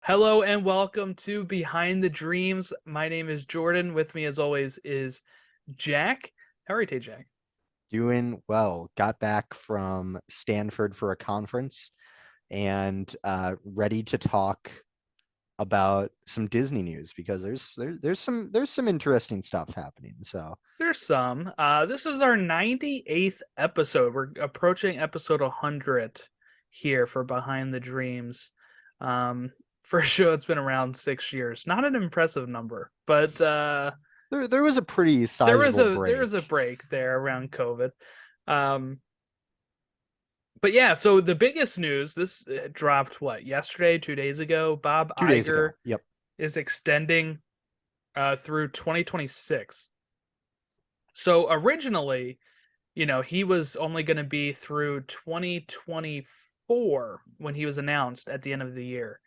Hello and welcome to Behind the Dreams. My name is Jordan. With me, as always, is Jack. How are you today, Jack? Doing well. Got back from Stanford for a conference and ready to talk about some Disney news because there's some interesting stuff happening. So There's some. This is our 98th episode. We're approaching episode 100 here for Behind the Dreams. Um, for a show it's been around 6 years. Not an impressive number, but there was a pretty there was sizable a there was a break. break there around COVID. Um, But yeah, so the biggest news, this dropped what, yesterday, 2 days ago. Bob 2 days Iger ago. Yep. is extending through 2026. So originally, he was only going to be through 2024 when he was announced at the end of the year.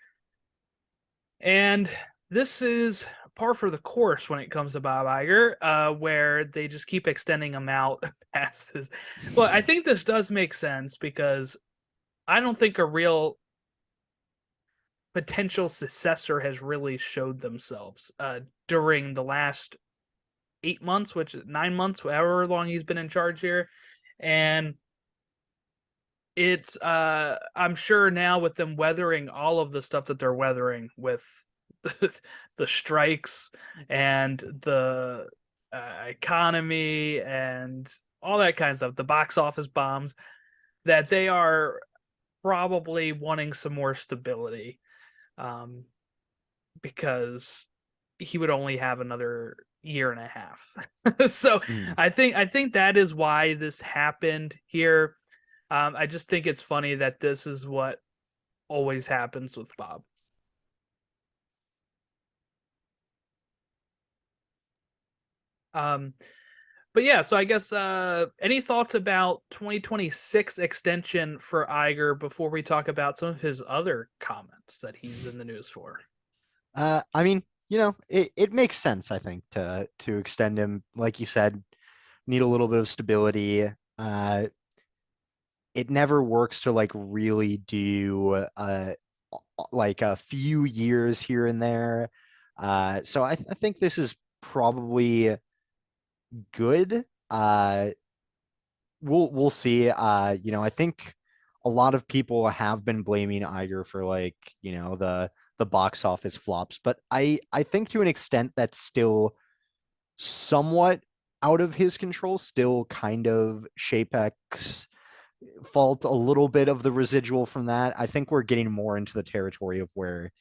And this is par for the course when it comes to Bob Iger, where they just keep extending him out past his. Well, I think this does make sense because I don't think a real potential successor has really showed themselves during the last 8 months, which is 9 months, however long he's been in charge here. And it's I'm sure now with them weathering all of the stuff that they're weathering with the strikes and the economy and all that kind of stuff, the box office bombs, that they are probably wanting some more stability, um, because he would only have another year and a half. So Mm. I think that is why this happened here. I just think it's funny that this is what always happens with Bob. Um, but yeah, so I guess any thoughts about 2026 extension for Iger before we talk about some of his other comments that he's in the news for? I mean, it makes sense, I think, to extend him. Like you said, need a little bit of stability. It never works to like really do like a few years here and there. So I think this is probably good. We'll see. I think a lot of people have been blaming Iger for like, the box office flops, but I think to an extent that's still somewhat out of his control, still kind of Chapek's fault, a little bit of the residual from that. I think we're getting more into the territory of where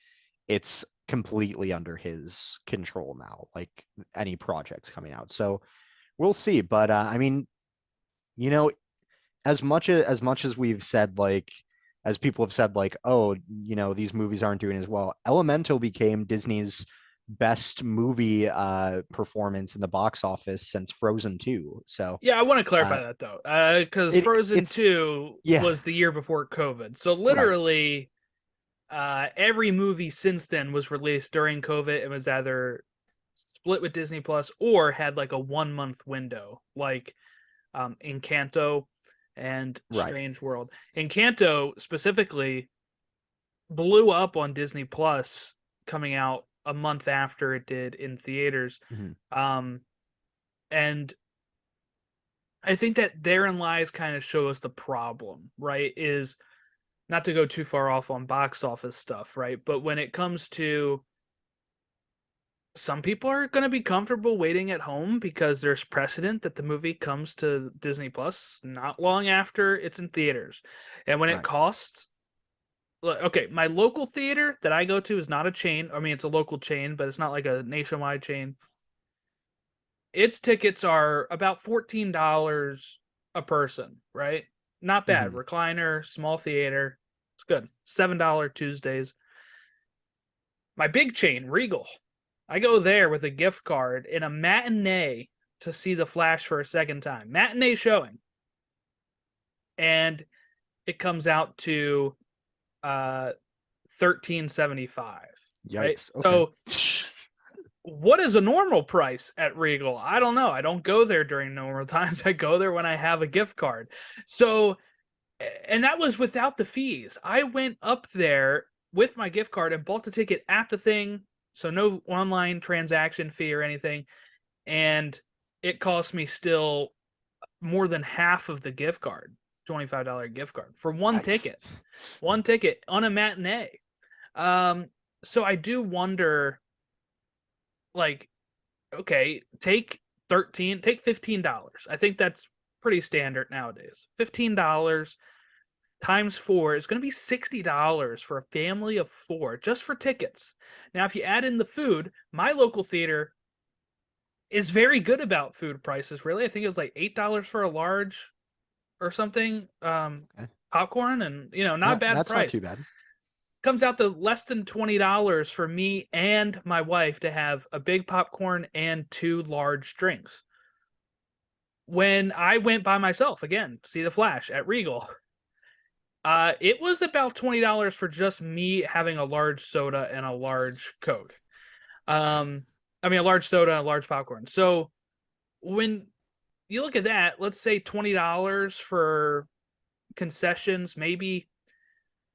it's completely under his control now, like any projects coming out. So we'll see. But I mean, you know, as much as we've said, like, as people have said, like, oh, these movies aren't doing as well. Elemental became Disney's best movie performance in the box office since Frozen 2. So Yeah, I want to uh clarify that though, because Frozen it's 2 yeah, was the year before COVID. So right. literally, every movie since then was released during COVID. It was either split with Disney Plus or had like a 1 month window, like Encanto and Right. Strange World. Encanto specifically blew up on Disney Plus, coming out a month after it did in theaters. Mhm. Um, and I think that therein lies kind of show us the problem, right? Is not to go too far off on box office stuff, right? But when it comes to, some people are going to be comfortable waiting at home because there's precedent that the movie comes to Disney Plus not long after it's in theaters. And when it Right. costs, okay, my local theater that I go to is not a chain. I mean, it's a local chain, but it's not like a nationwide chain. Its tickets are about $14 a person, right? Not bad. Mhm. Recliner, small theater. It's good. $7 Tuesdays. My big chain, Regal. I go there with a gift card in a matinee to see The Flash for a second time. Matinee showing. And it comes out to 13.75, right? Yikes. Okay. So what is a normal price at Regal? I don't know. I don't go there during normal times. I go there when I have a gift card. So, and that was without the fees. I went up there with my gift card and bought the ticket at the thing, so no online transaction fee or anything, and it cost me still more than half of the gift card, $25 gift card for Yikes. one ticket on a matinee. So I do wonder, like, okay, take $15. I think that's pretty standard nowadays. $15 times 4 is going to be $60 for a family of 4 just for tickets. Now, if you add in the food, my local theater is very good about food prices. Really, I think it was like $8 for a large or something. Okay. Popcorn, and not bad That's not price. too bad. Comes out to less than $20 for me and my wife to have a big popcorn and 2 large drinks. When I went by myself again, see The Flash at Regal, it was about $20 for just me having a large soda and a large Coke. I mean, a large soda and a large popcorn. So when you look at that, let's say $20 for concessions, maybe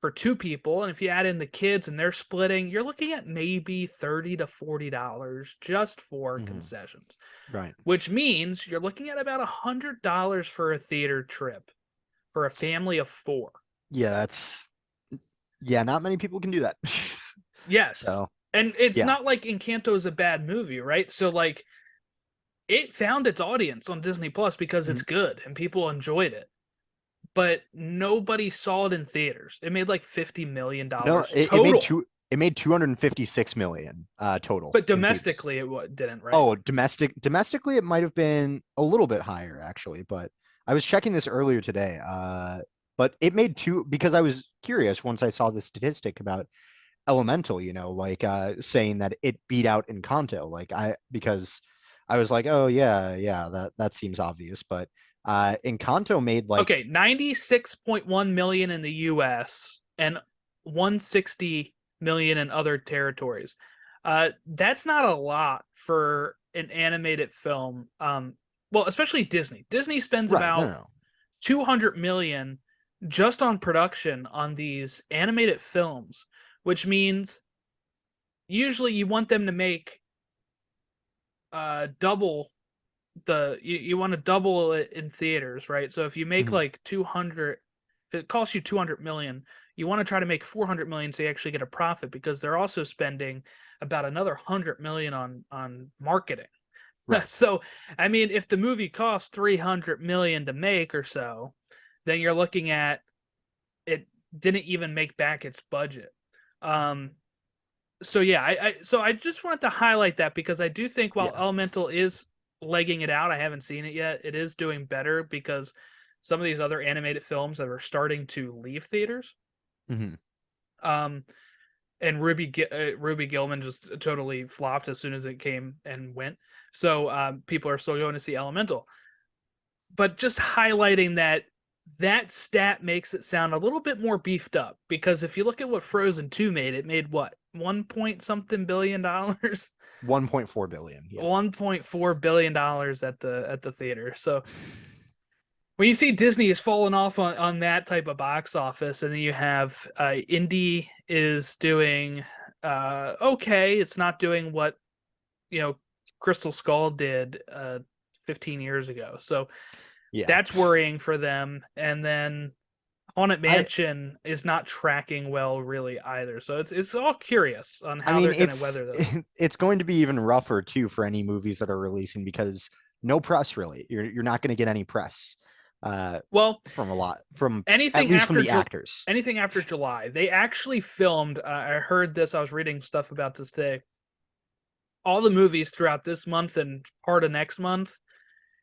for 2 people, and if you add in the kids and they're splitting, you're looking at maybe $30 to $40 just for concessions. Right. Which means you're looking at about $100 for a theater trip for a family of 4. Yeah, not many people can do that. Yes. So, And it's yeah. not like Encanto is a bad movie, right? So like it found its audience on Disney Plus because it's good and people enjoyed it. But nobody saw it in theaters. It made like $50 million No, total. it made 256 million total. But in theaters. domestically it didn't, right? Oh, domestically it might have been a little bit higher actually, but I was checking this earlier today. But it made two because I was curious once I saw the statistic about Elemental, like saying that it beat out Encanto, because I was like, oh yeah, that seems obvious, but Encanto made like Okay, 96.1 million in the US and 160 million in other territories. That's not a lot for an animated film. Well, especially Disney. Disney spends right, about no. 200 million just on production on these animated films, which means usually you want them to make double you want to double it in theaters, right? So if you make like 200, if it costs you 200 million, you want to try to make 400 million so you actually get a profit, because they're also spending about another 100 million on marketing. Right. So I mean, if the movie costs 300 million to make or so, then you're looking at it didn't even make back its budget. So yeah, I just wanted to highlight that because I do think while Elemental is legging it out, I haven't seen it yet, it is doing better because some of these other animated films that are starting to leave theaters. And Ruby Gilman just totally flopped as soon as it came and went. So people are still going to see Elemental. But just highlighting that stat makes it sound a little bit more beefed up, because if you look at what Frozen 2 made, it made what? 1 point something billion dollars? 1.4 billion. Yeah. $1.4 billion at the theater. So when you see Disney has fallen off on that type of box office, and then you have Indy is doing okay, it's not doing what Crystal Skull did 15 years ago. So that's worrying for them. And then Haunted Mansion is not tracking well really either. So it's all curious on how they're going to weather this. It's going to be even rougher too for any movies that are releasing, because no press really. You're not going to get any press. Well, from anything at least after from the actors. Anything after July, they actually filmed. I heard this. I was reading stuff about this today. All the movies throughout this month and part of next month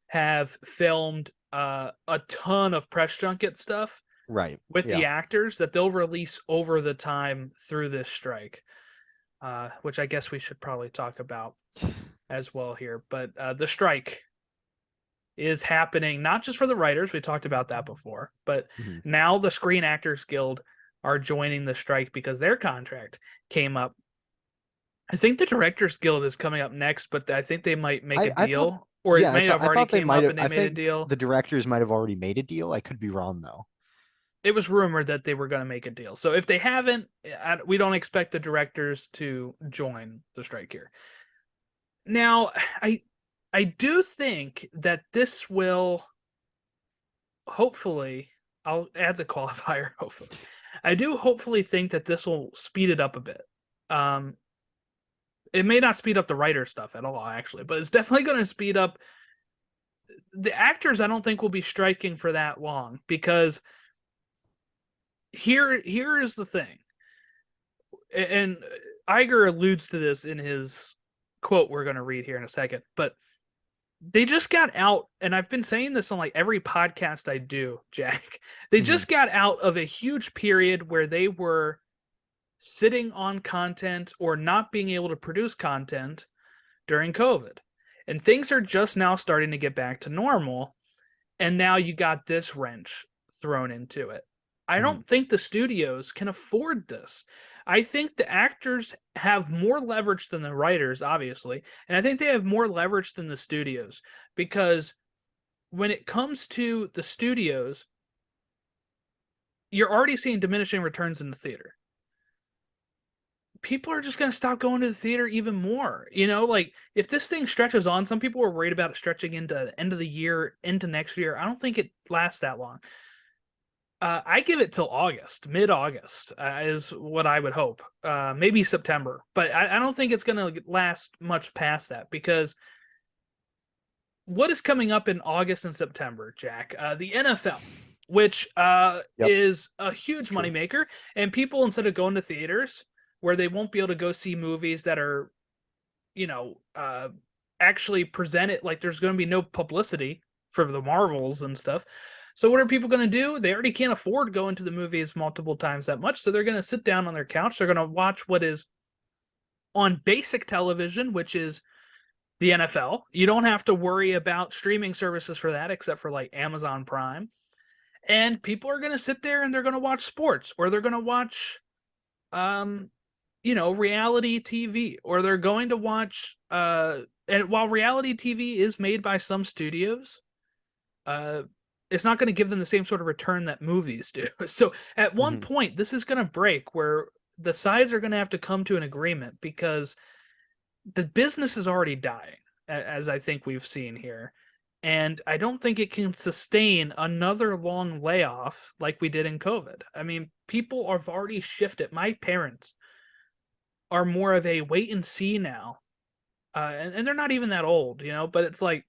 have filmed a ton of press junket stuff, right, with the actors that they'll release over the time through this strike, which I guess we should probably talk about as well here. But the strike is happening not just for the writers, we talked about that before, but now the Screen Actors Guild are joining the strike because their contract came up. I think the Directors Guild is coming up next, but I think they might make a deal. It may have already came up and they made a deal. The directors might have already made a deal. I could be wrong though. It was rumored that they were going to make a deal. So if they haven't, we don't expect the directors to join the strike here. Now, I do think that this will hopefully, I'll add the qualifier, hopefully. I do hopefully think that this will speed it up a bit. Um, it may not speed up the writer stuff at all, actually, but it's definitely going to speed up the actors. I don't think will be striking for that long, because here is the thing, and Iger alludes to this in his quote we're going to read here in a second, but they just got out, and I've been saying this on like every podcast I do, Jack. They Mhm. just got out of a huge period where they were sitting on content or not being able to produce content during COVID. And things are just now starting to get back to normal. And now you got this wrench thrown into it. I Mhm. don't think the studios can afford this. I think the actors have more leverage than the writers, obviously. And I think they have more leverage than the studios, because when it comes to the studios, you're already seeing diminishing returns in the theater. People are just going to stop going to the theater even more. Like if this thing stretches on, some people are worried about it stretching into the end of the year, into next year. I don't think it lasts that long. I give it till August, mid-August, is what I would hope. Maybe September, but I don't think it's going to last much past that, because what is coming up in August and September, Jack? The NFL, which Yep. is a It's huge true. moneymaker, and people, instead of going to theaters where they won't be able to go see movies that are, you know, uh, actually presented, like there's going to be no publicity for the Marvels and stuff. So what are people going to do? They already can't afford going to the movies multiple times that much, so they're going to sit down on their couch. They're going to watch what is on basic television, which is the NFL. You don't have to worry about streaming services for that, except for like Amazon Prime. And people are going to sit there and they're going to watch sports, or they're going to watch, um, reality TV, or they're going to watch, and while reality TV is made by some studios, uh, it's not going to give them the same sort of return that movies do. So at one Mhm. point, this is going to break where the sides are going to have to come to an agreement, because the business is already dying, as I think we've seen here. And I don't think it can sustain another long layoff like we did in COVID. I mean, people have already shifted. My parents are more of a wait and see now. And they're not even that old, but it's like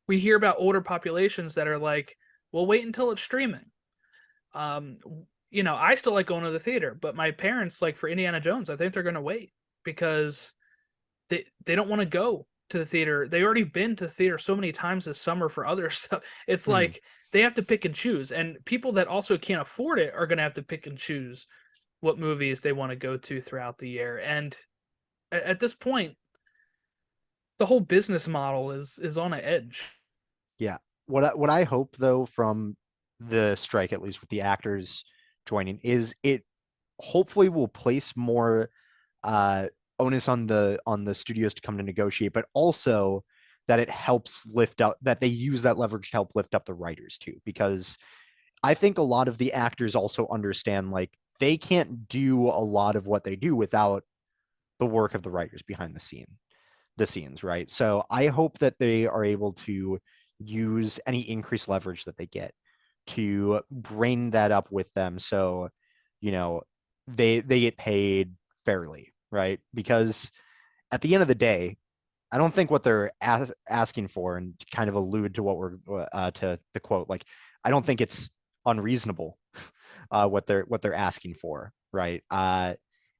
we hear about older populations that are like, well, wait until it's streaming. Um, I still like going to the theater, but my parents, like for Indiana Jones, I think they're going to wait, because they don't want to go to the theater. They already been to the theater so many times this summer for other stuff. It's Mhm. like they have to pick and choose, and people that also can't afford it are going to have to pick and choose what movies they want to go to throughout the year. And at this point, the whole business model is on an edge. Yeah. What I hope though from the strike, at least with the actors joining, is it hopefully will place more uh onus on the studios to come to negotiate, but also that it helps lift up, that they use that leverage to help lift up the writers too. Because I think a lot of the actors also understand like they can't do a lot of what they do without the work of the writers behind the scenes, right? So I hope that they are able to use any increased leverage that they get to bring that up with them, so you know they get paid fairly, right? Because at the end of the day, I don't think what they're asking for, and to kind of allude to what we're to the quote, like I don't think it's unreasonable what they're asking for, right?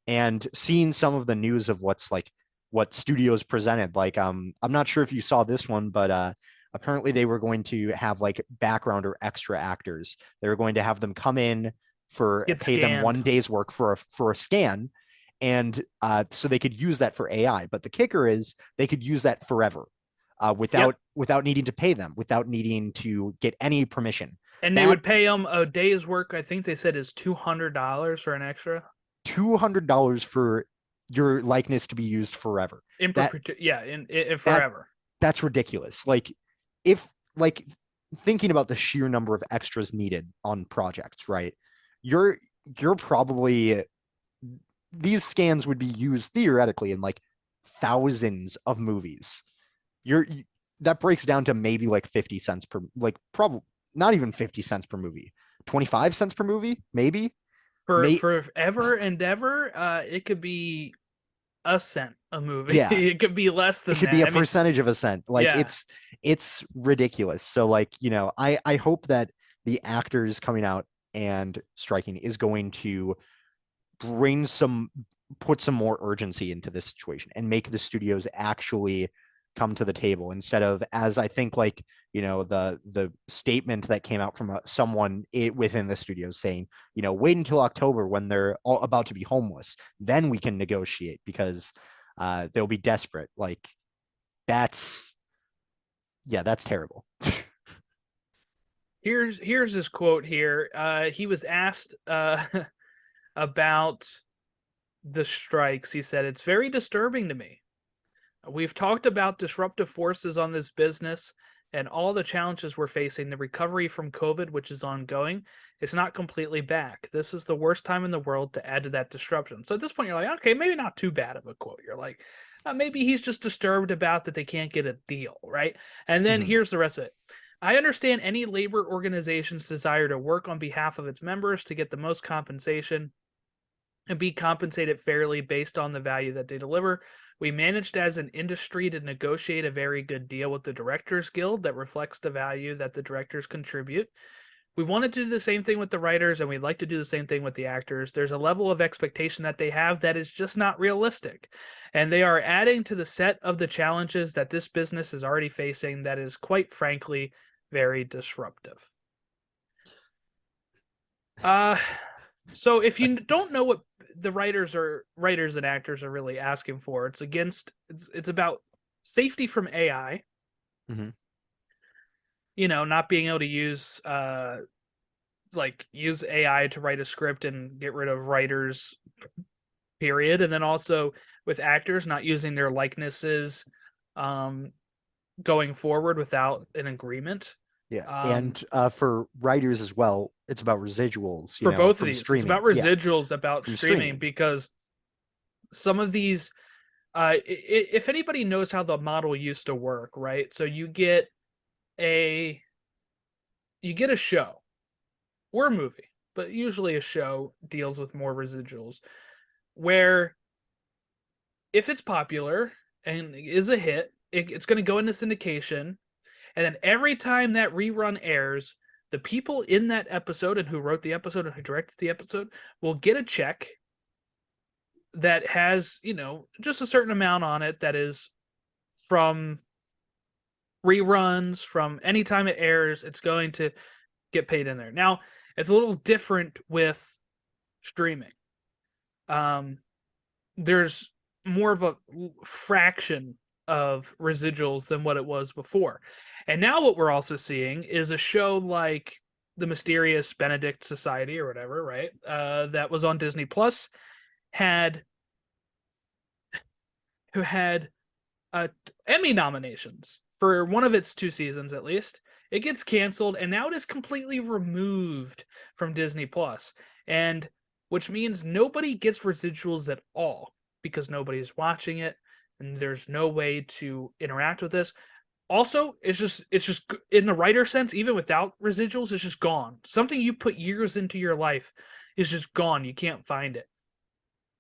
And seeing some of the news of what's like what studios presented, like I'm not sure if you saw this one, but apparently they were going to have like background or extra actors. They were going to have them come in for Get pay them scanned. 1 day's work for a scan, and so they could use that for AI. But the kicker is they could use that forever, Yep. without needing to pay them, without needing to get any permission. And they That would pay them a day's work. I think they said is $200 for an extra. $200 for your likeness to be used forever. In That perpetu- yeah, in that forever. that's ridiculous. Like if like thinking about the sheer number of extras needed on projects, right? You're you're probably these scans would be used theoretically in like thousands of movies. You're that breaks down to maybe like 50 cents per, like probably not even 50 cents per movie, 25 cents per movie, maybe. May For ever and ever, it could be a cent a movie. Yeah, It could be less it than could be that. a I mean, percentage of a cent. Like yeah. it's ridiculous. So like, I hope that the actors coming out and striking is going to bring some put some more urgency into this situation and make the studios actually come to the table instead of, as I think, like, the statement that came out from someone within the studios saying, wait until October when they're all about to be homeless, then we can negotiate because they'll be desperate. Like, that's that's terrible. Here's his quote here. He was asked about the strikes. He said, "It's very disturbing to me. We've talked about disruptive forces on this business and all the challenges we're facing. The recovery from COVID, which is ongoing, it's not completely back. This is the worst time in the world to add to that disruption." So at this point, you're like, okay, maybe not too bad of a quote. You're like, maybe he's just disturbed about that they can't get a deal, right? And then Mhm. here's the rest of it. "I understand any labor organization's desire to work on behalf of its members to get the most compensation and be compensated fairly based on the value that they deliver. We managed as an industry to negotiate a very good deal with the Directors Guild that reflects the value that the directors contribute. We wanted to do the same thing with the writers, and we'd like to do the same thing with the actors. There's a level of expectation that they have that is just not realistic. And they are adding to the set of the challenges that this business is already facing that is, quite frankly, very disruptive." Uh, so if you don't know what the writers and actors are really asking for, it's about safety from AI, Mhm. not being able to use AI to write a script and get rid of writers, period. And then also with actors not using their likenesses um going forward without an agreement. Yeah, Um and for writers as well, it's about residuals, for both of from these, it's about streaming. Yeah, residuals about from streaming, streaming. because some of these if anybody knows how the model used to work, right? So a you get a show or a movie, but usually a show deals with more residuals, where if it's popular and is a hit, it's going to go into syndication, and then every time that rerun airs, the people in that episode and who wrote the episode and who directed the episode will get a check that has, just a certain amount on it that is from reruns, from any time it airs, it's going to get paid in there. Now, it's a little different with streaming. Um, there's more of a fraction of residuals than what it was before. And now what we're also seeing is a show like The Mysterious Benedict Society or whatever, right? That was on Disney Plus, had who had Emmy nominations for one of its two seasons at least. It gets canceled, and now it is completely removed from Disney Plus, and which means nobody gets residuals at all because nobody's watching it, and there's no way to interact with this. Also, it's just in the writer sense, even without residuals, it's just gone. Something you put years into your life is just gone. You can't find it.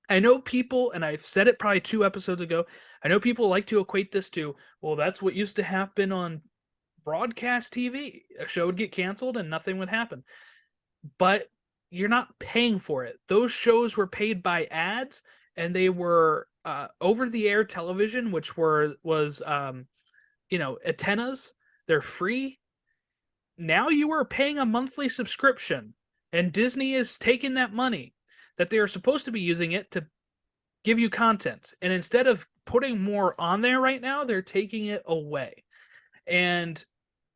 I know people, and I've said it probably 2 episodes ago, I know people like to equate this to, well, that's what used to happen on broadcast TV. A show would get canceled and nothing would happen. But you're not paying for it. Those shows were paid by ads, and they were over the air television, which was antennas. They're free. Now you are paying a monthly subscription, and Disney is taking that money that they are supposed to be using it to give you content. And instead of putting more on there right now, they're taking it away. And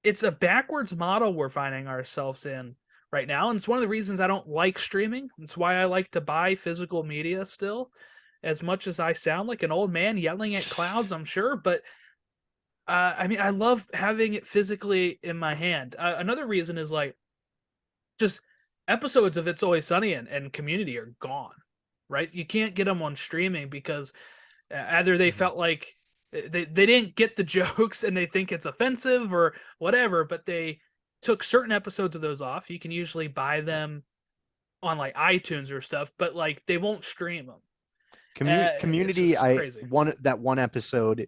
it's a backwards model we're finding ourselves in right now. And it's one of the reasons I don't like streaming. It's why I like to buy physical media still, as much as I sound like an old man yelling at clouds, I'm sure. But I mean, I love having it physically in my hand. Another reason is like just episodes of It's Always Sunny and Community are gone, right? You can't get them on streaming because either they Mhm. felt like they didn't get the jokes and they think it's offensive or whatever, but they took certain episodes of those off. You can usually buy them on like iTunes or stuff, but like they won't stream them. It's Community, just I crazy. one that one episode,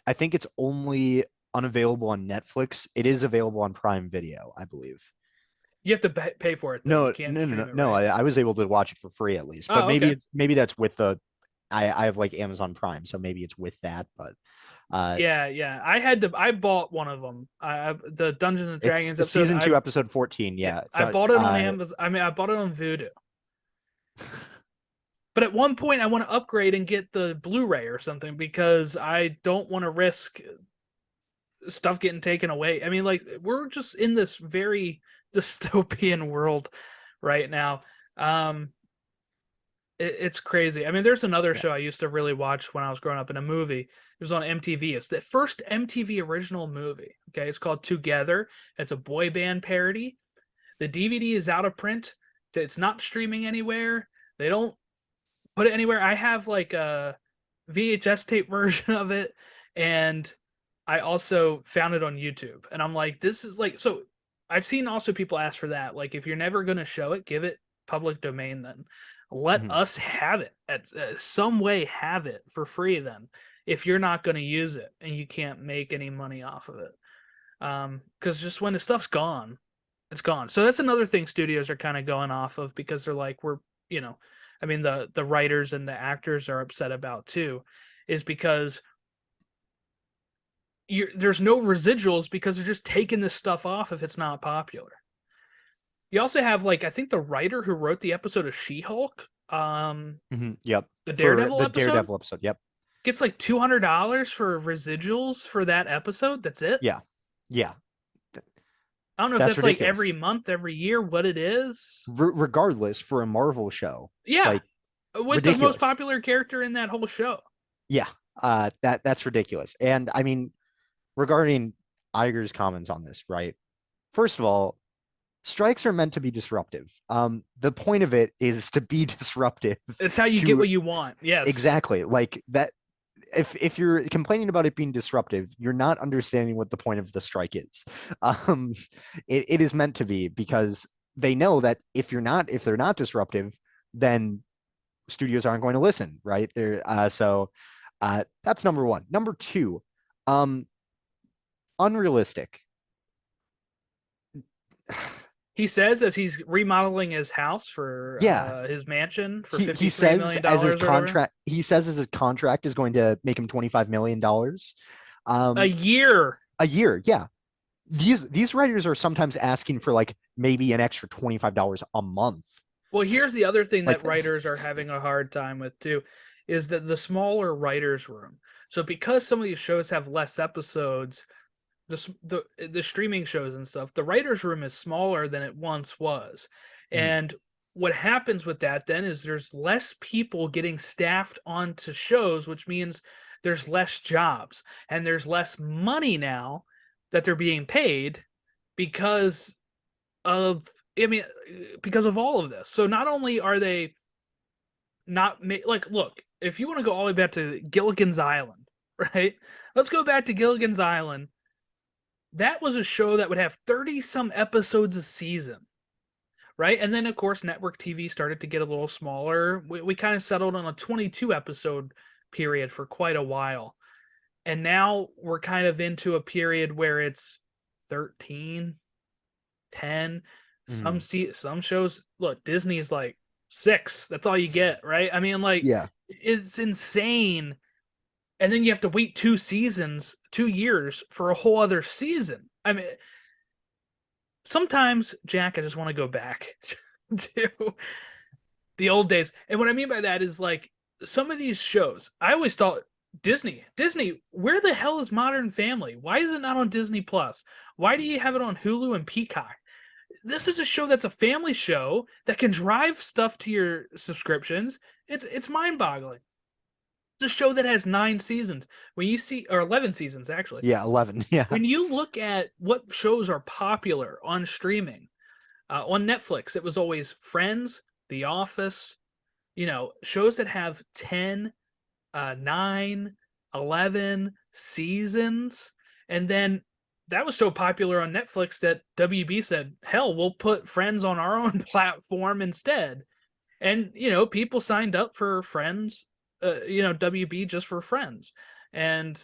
I think it's only unavailable on Netflix. It is available on Prime Video, I believe. You have to pay for it though. You No, can't no, no, no, stream it, no. right? I was able to watch it for free at least, but Oh, okay. maybe that's with the. I have like Amazon Prime, so maybe it's with that. But uh, Yeah. I bought one of them. The Dungeons and it's Dragons episode. season 2, episode 14. Yeah, Yeah, I bought it on Amazon. I mean, I bought it on Vudu. But at one point, I want to upgrade and get the Blu-ray or something because I don't want to risk stuff getting taken away. I mean, like we're just in this very dystopian world right now. Um, it's crazy. I mean, there's another yeah. show I used to really watch when I was growing up in a movie. It was on MTV. It's the first MTV original movie. Okay, it's called Together. It's a boy band parody. The DVD is out of print. It's not streaming anywhere. They don't put it anywhere. I have like a VHS tape version of it, and I also found it on YouTube. And I'm like, this is like so. I've seen also people ask for that. Like, if you're never gonna show it, give it public domain. Then let Mhm. us have it at some way. Have it for free. Then, if you're not gonna use it and you can't make any money off of it, because just when the stuff's gone, it's gone. So that's another thing studios are kind of going off of because they're like, we're, you know, I mean, the writers and the actors are upset about too, is because there's no residuals because they're just taking this stuff off if it's not popular. You also have like I think the writer who wrote the episode of She-Hulk, Yep. the For Daredevil the episode, Daredevil episode. Yep. gets like $200 for residuals for that episode. That's it. Yeah. Yeah. I don't know if That's that's like every ridiculous. month, every year, what it is. Regardless, for a Marvel show, Yeah, like with the most ridiculous. popular character in that whole show. Yeah. That's ridiculous. And I mean, regarding Iger's comments on this, right? First of all, strikes are meant to be disruptive. The point of it is to be disruptive. It's how you get To what you want. Yes. exactly like that. If you're complaining about it being disruptive, you're not understanding what the point of the strike is. Um, it is meant to be because they know that if they're not disruptive, then studios aren't going to listen, right? That's number one. Number two, um, unrealistic. He says as he's remodeling his house for Yeah, his mansion for he $53 says million as his or whatever contract he says as his contract is going to make him $25 million a year. a year. Yeah, these writers are sometimes asking for like maybe an extra $25 a month. Well, here's the other thing Like, that writers are having a hard time with too, is that the smaller writers room. So because some of these shows have less episodes, the streaming shows and stuff, the writers room is smaller than it once was. mm, And what happens with that then is there's less people getting staffed onto shows, which means there's less jobs and there's less money now that they're being paid because of I mean because of all of this. So not only are they not like look, if you want to go all the way back to Gilligan's Island, right? Let's go back to Gilligan's Island. That was a show that would have 30 some episodes a season, right? And then of course network TV started to get a little smaller. We kind of settled on a 22 episode period for quite a while. And now we're kind of into a period where it's 13, 10. mm, Some shows, look, Disney's like 6. That's all you get, right? I mean, like yeah. it's insane. And then you have to wait 2 seasons, 2 years for a whole other season. I mean, sometimes, Jack, I just want to go back to the old days. And what I mean by that is like some of these shows, I always thought Disney, where the hell is Modern Family? Why is it not on Disney Plus? Why do you have it on Hulu and Peacock? This is a show that's a family show that can drive stuff to your subscriptions. It's mind-boggling. It's a show that has 9 seasons. When you see, or 11 seasons actually. Yeah, 11. Yeah. When you look at what shows are popular on streaming, on Netflix, it was always Friends, The Office, shows that have 10, 9, 11 seasons. And then that was so popular on Netflix that WB said, hell, we'll put Friends on our own platform instead. And, people signed up for Friends, WB just for Friends. And,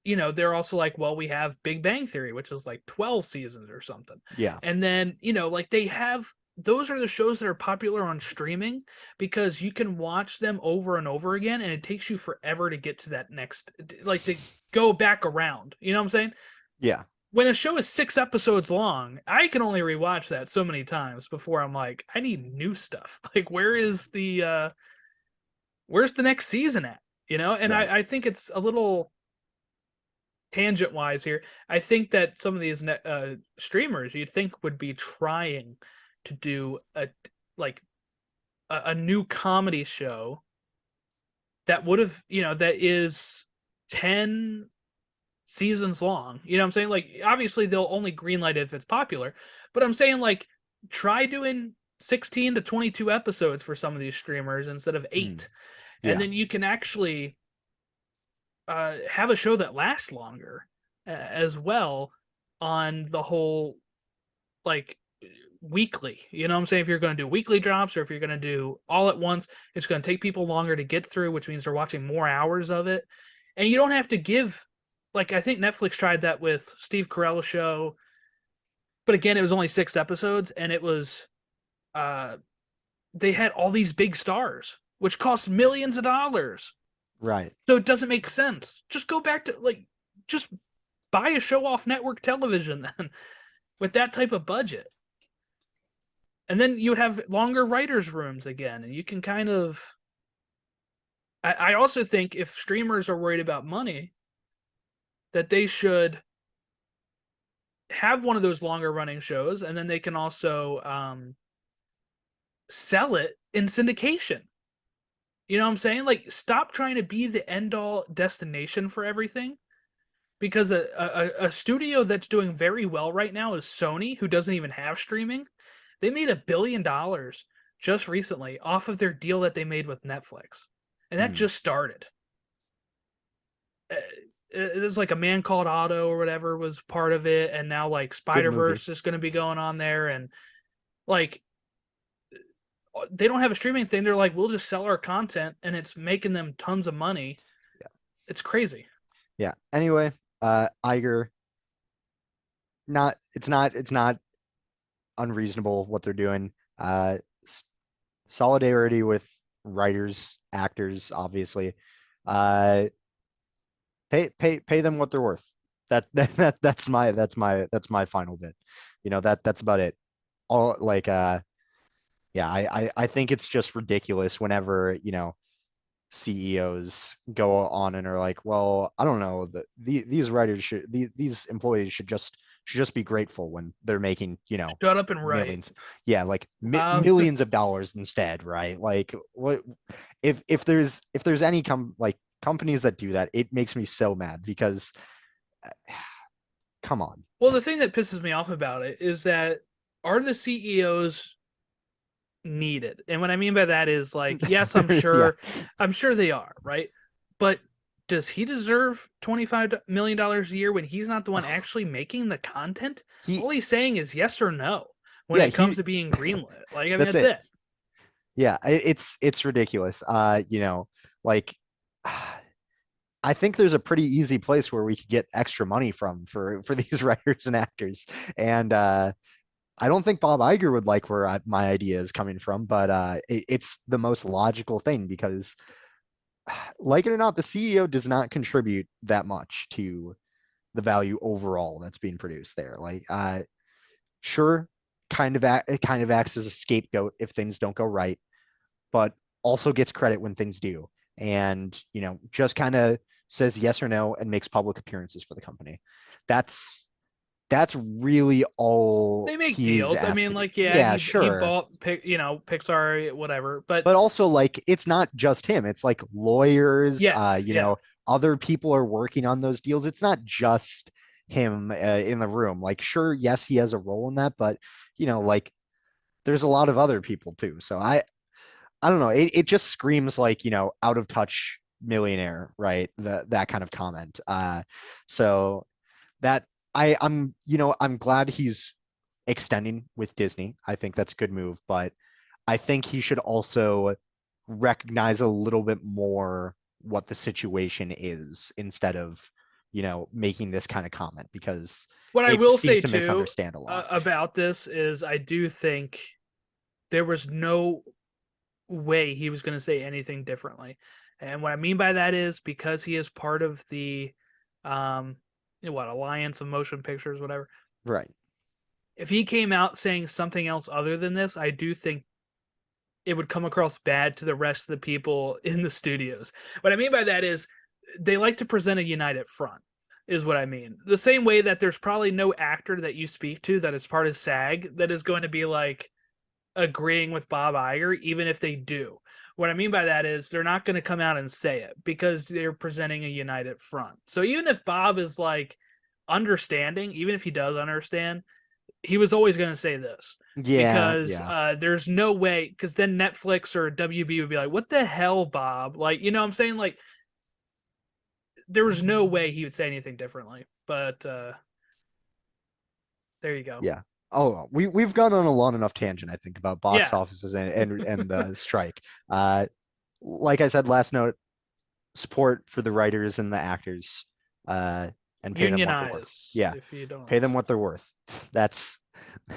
they're also like, well, we have Big Bang Theory, which is like 12 seasons or something. Yeah. And then, like they have, those are the shows that are popular on streaming because you can watch them over and over again and it takes you forever to get to that next, like to go back around. You know what I'm saying? Yeah. When a show is 6 episodes long, I can only rewatch that so many times before I'm like, I need new stuff. Like, where's the next season at? And Right. I think it's a little tangent wise here. I think that some of these streamers you'd think would be trying to do like a new comedy show that would have, that is 10 seasons long. You know what I'm saying? Like, obviously, they'll only greenlight it if it's popular, but I'm saying, like, try doing 16 to 22 episodes for some of these streamers instead of Mm. 8. And Yeah. then you can actually have a show that lasts longer as well on the whole, like, weekly. You know what I'm saying? If you're going to do weekly drops or if you're going to do all at once, it's going to take people longer to get through, which means they're watching more hours of it. And you don't have to give, like, I think Netflix tried that with Steve Carell's show, but again, it was only 6 episodes and it was, they had all these big stars, which cost millions of dollars. Right. So it doesn't make sense. Just go back to, like, just buy a show off network television then with that type of budget. And then you would have longer writers' rooms again, and you can kind of. I also think if streamers are worried about money, that they should have one of those longer running shows, and then they can also sell it in syndication. You know what I'm saying? Like, stop trying to be the end all destination for everything. Because a studio that's doing very well right now is Sony, who doesn't even have streaming. They made $1 billion just recently off of their deal that they made with Netflix, and that Mm. just started. There's like A Man Called Otto or whatever was part of it, and now like Good movie. Spider-Verse is going to be going on there, and like they don't have a streaming thing. They're like, we'll just sell our content, and it's making them tons of money. Yeah. It's crazy. Yeah. Anyway, Iger, it's not unreasonable what they're doing. Solidarity with writers, actors, obviously. Uh, pay them what they're worth. That's my final bit. That's about it. All like yeah, I think it's just ridiculous whenever, CEOs go on and are like, well, I don't know, these writers these employees should just be grateful when they're making, Shut up and write. millions. Yeah, like Um, millions of dollars instead, right? Like what if there's any companies that do that, it makes me so mad because come on. well, the thing that pisses me off about it is that are the CEOs needed? And what I mean by that is like, yes, Yeah. I'm sure they are, right? But does he deserve $25 million a year when he's not the one actually making the content? He All he's saying is yes or no when yeah, it comes he to being greenlit. Like, I mean, that's that's it. it. Yeah, it's ridiculous. Like I think there's a pretty easy place where we could get extra money for these writers and actors. And I don't think Bob Iger would like where my idea is coming from, but it's the most logical thing because, like it or not, the CEO does not contribute that much to the value overall that's being produced there. Like, sure, it kind of acts as a scapegoat if things don't go right, but also gets credit when things do, and just kind of says yes or no and makes public appearances for the company. That's that's really all They make he's deals. I asked mean, to do. like, yeah, Yeah, he sure. bought Pixar, whatever. But But also like it's not just him. It's like lawyers, yes, yeah. other people are working on those deals. It's not just him in the room. Like sure, yes, he has a role in that, but like there's a lot of other people too. So I don't know. It just screams like, out of touch millionaire, right? That kind of comment. So that I'm glad he's extending with Disney. I think that's a good move, but I think he should also recognize a little bit more what the situation is instead of, making this kind of comment because What I it will seems say to too misunderstand a lot. about this is I do think there was no way he was going to say anything differently. And what I mean by that is because he is part of the um Alliance of Motion Pictures, whatever. Right. If he came out saying something else other than this, I do think it would come across bad to the rest of the people in the studios. What I mean by that is they like to present a united front, is what I mean. The same way that there's probably no actor that you speak to that is part of SAG that is going to be like agreeing with Bob Iger, even if they do. What I mean by that is they're not going to come out and say it because they're presenting a united front. So even if Bob is like understanding, even if he does understand, he was always going to say this Yeah, because yeah. there's no way, because then Netflix or WB would be like, what the hell, Bob? Like, you know what I'm saying? Like, there was no way he would say anything differently. But there you go. Yeah. Oh, we've gone on a long enough tangent, I think, about box Yeah, offices and the strike. Like I said, last note, support for the writers and the actors, uh, and pay them what they're worth. unionize Yeah, if you don't pay them understand. what they're worth. That's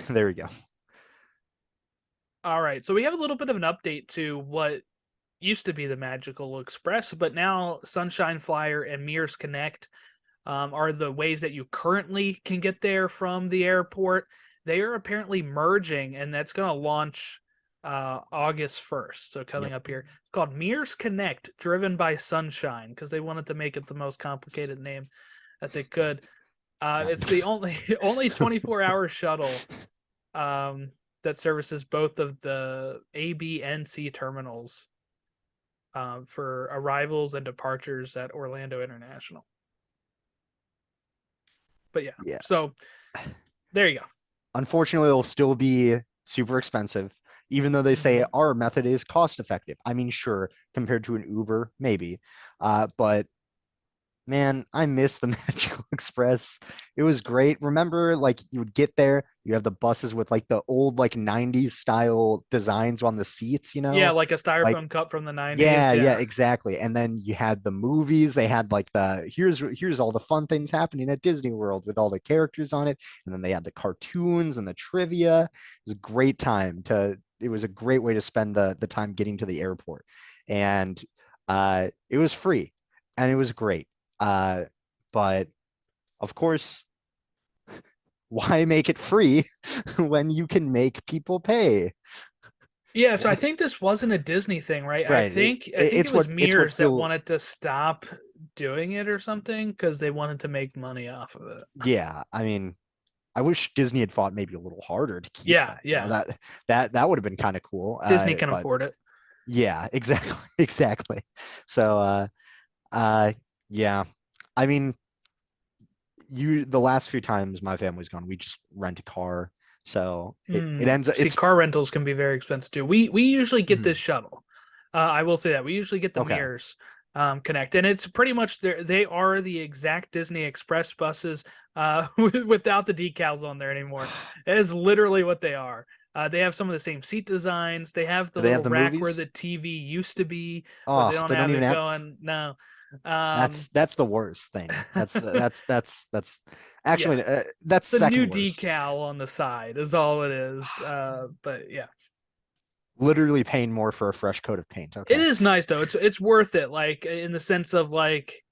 there we go. All right, so we have a little bit of an update to what used to be the Magical Express, but now Sunshine Flyer and Mears Connect are the ways that you currently can get there from the airport. They are apparently merging, and that's going to launch August 1st. So coming Yep. up here, it's called Mears Connect, driven by Sunshine, because they wanted to make it the most complicated name that they could. Yeah. It's the only 24-hour shuttle that services both of the A, B, and C terminals for arrivals and departures at Orlando International. But yeah, Yeah. so there you go. Unfortunately, it'll still be super expensive, even though they say Mm-hmm. our method is cost effective. I mean, sure, compared to an Uber, maybe. But man, I miss the Magical Express. It was great. Remember, like you would get there, you have the buses with like the old like 90s style designs on the seats, Yeah, like a Like styrofoam cup from the 90s. yeah, yeah, Yeah. exactly. And then you had the movies. They had like here's all the fun things happening at Disney World with all the characters on it. And then they had the cartoons and the trivia. It was a great time to it was a great way to spend the time getting to the airport. And it was free and it was great. Uh but of course, why make it free when you can make people pay? Yeah, so I think this wasn't a Disney thing, right? I Right. think I think it It's was what Mears that Phil. wanted to stop doing it or something because they wanted to make money off of it. Yeah, I mean, I wish Disney had fought maybe a little harder to keep them. Yeah, yeah. That would have been kind of cool. Disney can But afford it. yeah, exactly, exactly. So uh yeah. I mean, the last few times my family's gone, we just rent a car. So it ends up See, it's car rentals can be very expensive too. We usually get this mhm, shuttle. I will say that we usually get the okay. Mirrors Connect, and it's pretty much they are the exact Disney Express buses without the decals on there anymore. It is literally what they are. They have some of the same seat designs. They have the Do they little have the rack where the movies? TV used to be, but they Oh, don't they don't have even it have going. No. Um, that's the worst thing. That's yeah, actually that's the new second worst. decal on the side is all it is. But yeah. Literally paying more for a fresh coat of paint. It Okay. is nice though. It's worth it. Like in the sense of like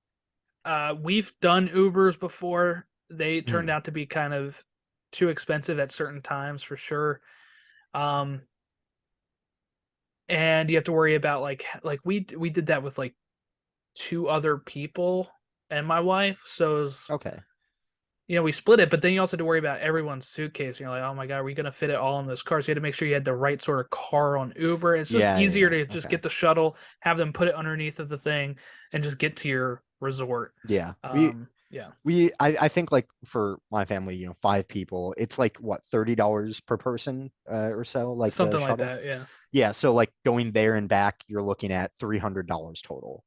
we've done Ubers before. They turned Hmm. out to be kind of too expensive at certain times for sure. Um and you have to worry about like we did that with like two other people and my wife. So it was Okay. we split it, but then you also had to worry about everyone's suitcase. And you're like, oh my God, are we gonna fit it all in this car? So you had to make sure you had the right sort of car on Uber. It's just Yeah, easier yeah, to just okay. get the shuttle, have them put it underneath of the thing, and just get to your resort. Yeah. Yeah, I think like for my family, 5 people, it's like what, $30 per person or so, like the something like shuttle. that. Yeah, Yeah, so like going there and back, you're looking at $300 total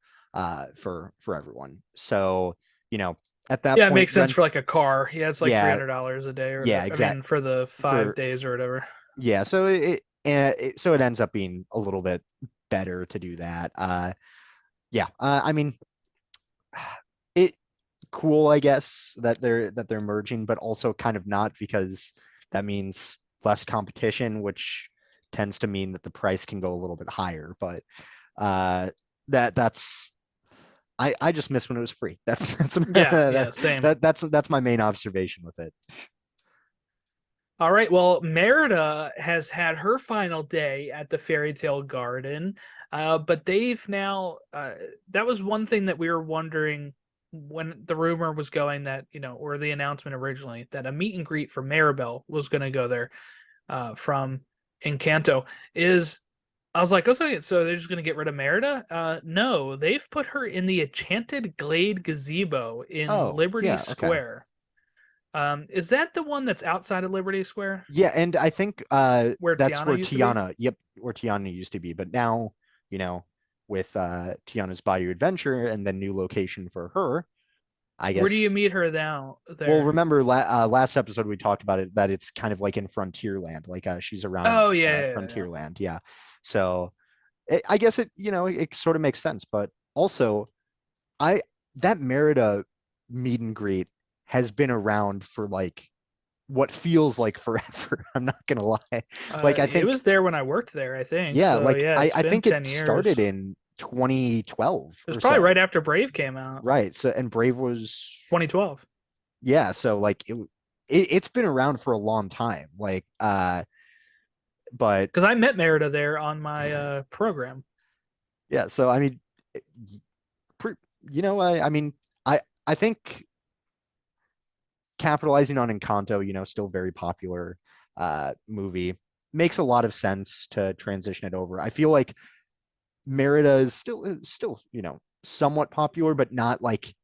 for everyone. So, you know, at that yeah, it point, makes sense rent, for like a car. Yeah, it's like three yeah, hundred dollars a day or yeah, whatever. I exact mean, for the five for days or whatever. yeah, so so it ends up being a little bit better to do that. Yeah, I mean, it cool, I guess, that they're merging, but also kind of not, because that means less competition, which tends to mean that the price can go a little bit higher. But uh, that's I just miss when it was free. That's Yeah, yeah, same. that's my main observation with it. All right. Well, Merida has had her final day at the Fairy Tale Garden, but they've now. That was one thing that we were wondering when the rumor was going that, or the announcement originally, that a meet and greet for Mirabel was going to go there from Encanto. Is I was like, oh, so they're just going to get rid of Merida? No, they've put her in the Enchanted Glade gazebo in Oh, Liberty yeah, okay. Square. Is that the one that's outside of Liberty Square Yeah, and I think where that's Tiana where used to be? Tiana, yep, where Tiana used to be. But now, you know, with Tiana's Bayou Adventure and then new location for her, I Where do you guess. meet her now Well, there? remember last episode we talked about it, that it's kind of like in Frontierland, like she's around Oh yeah, yeah, yeah. Frontierland. Yeah. So I guess it sort of makes sense, but also I that Merida meet and greet has been around for like what feels like forever. I'm not gonna lie. Like I It think, was there when I worked there, I think. yeah, So like yeah, I, it's I been think it 10 years. started in 2012 It was or probably right so. after Brave came out. Right. So and Brave was, 2012. yeah, so like it's been around for a long time. Like but Because I met Merida there on my program. yeah, so I mean, pre, I mean, I think capitalizing on Encanto, still very popular movie, makes a lot of sense to transition it over. I feel like Merida is still, somewhat popular, but not like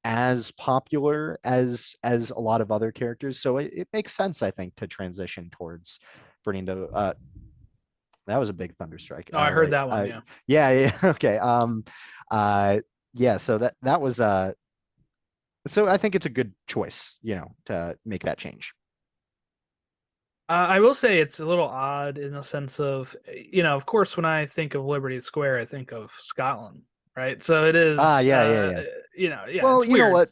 as popular as a lot of other characters. So it makes sense, I think, to transition towards bringing the that was a big thunderstrike. Oh, I heard Right. that one. Yeah. Yeah, yeah, okay. Yeah, so that was so I think it's a good choice, to make that change. I will say it's a little odd in the sense of, of course, when I think of Liberty Square, I think of Scotland, right? So it Ah, is, yeah, yeah, yeah. yeah, Well, it's you know weird what?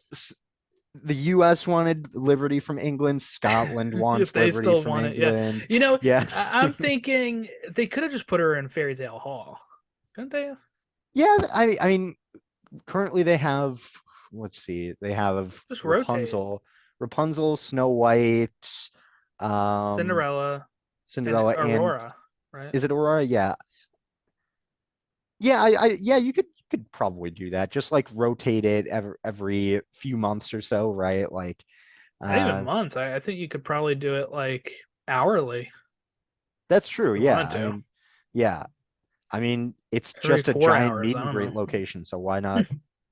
The US wanted liberty from England, Scotland if wants they liberty still from want it. Yeah. England. You know, Yeah. I'm thinking they could have just put her in Fairy Tale Hall, couldn't they have? Yeah, I mean, currently they have, let's see, they have Just rotate Rapunzel, Snow White, um, Cinderella and Cinderella, and Aurora, right? is it Aurora? Yeah. Yeah, yeah, you could probably do that. Just like rotate it every few months or so, right? Like Not even uh months. I think you could probably do it like hourly if that's true. you Yeah. wanted I to. mean, yeah. I mean, it's Every just a four giant hours. meet I and don't greet know. location, so why not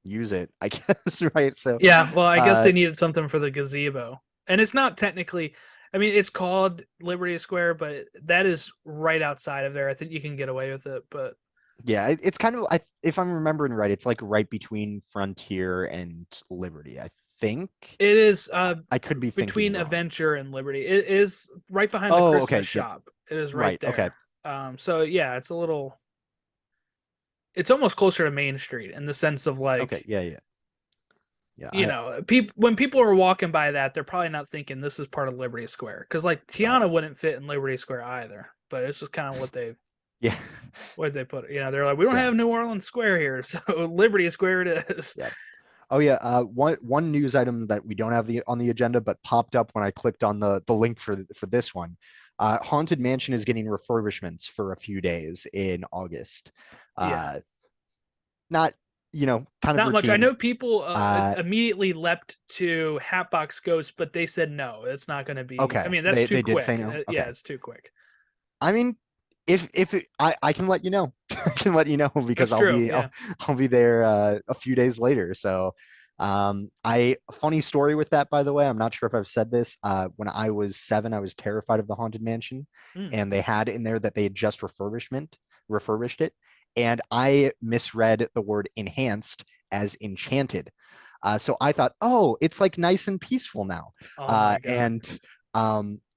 use it? I guess, right? So Yeah, well, I guess uh they needed something for the gazebo. And it's not technically, I mean, it's called Liberty Square, but that is right outside of there. I think you can get away with it, but yeah, it's kind of, if I'm remembering right, it's like right between Frontier and Liberty, I think. it is I could be thinking between wrong. Adventure and Liberty. It is right behind the Oh, Christmas okay. Yep. shop. It is right Right. Okay. there. So yeah, it's almost closer to Main Street in the sense of Okay. like, Yeah. Yeah. Yeah. people when people are walking by that, they're probably not thinking this is part of Liberty Square because like Right. Tiana wouldn't fit in Liberty Square either. But it's just kind of Yeah. what they put. They're like, we don't Yeah. have New Orleans Square here, so Liberty Square it is. Yeah. Oh yeah. One news item that we don't have on the agenda, but popped up when I clicked on the link for this one. Haunted Mansion is getting refurbishments for a few days in August. Yeah, Uh, not. kind of Not much. I routine. know people Uh, immediately leapt to Hatbox Ghost, but they said no, it's not going to be. I okay, mean, that's too they did say quick. no. Yeah, Okay, it's too quick. I mean, I can let you know. I can let you know because That's true. I'll be there a few days later. So, I funny story with that, by the way. I'm not sure if I've said this. When I was 7, I was terrified of the Haunted Mansion, Mm. and they had in there that they had just refurbished it, and I misread the word enhanced as enchanted. So I thought, oh, it's like nice and peaceful now. Oh my God. And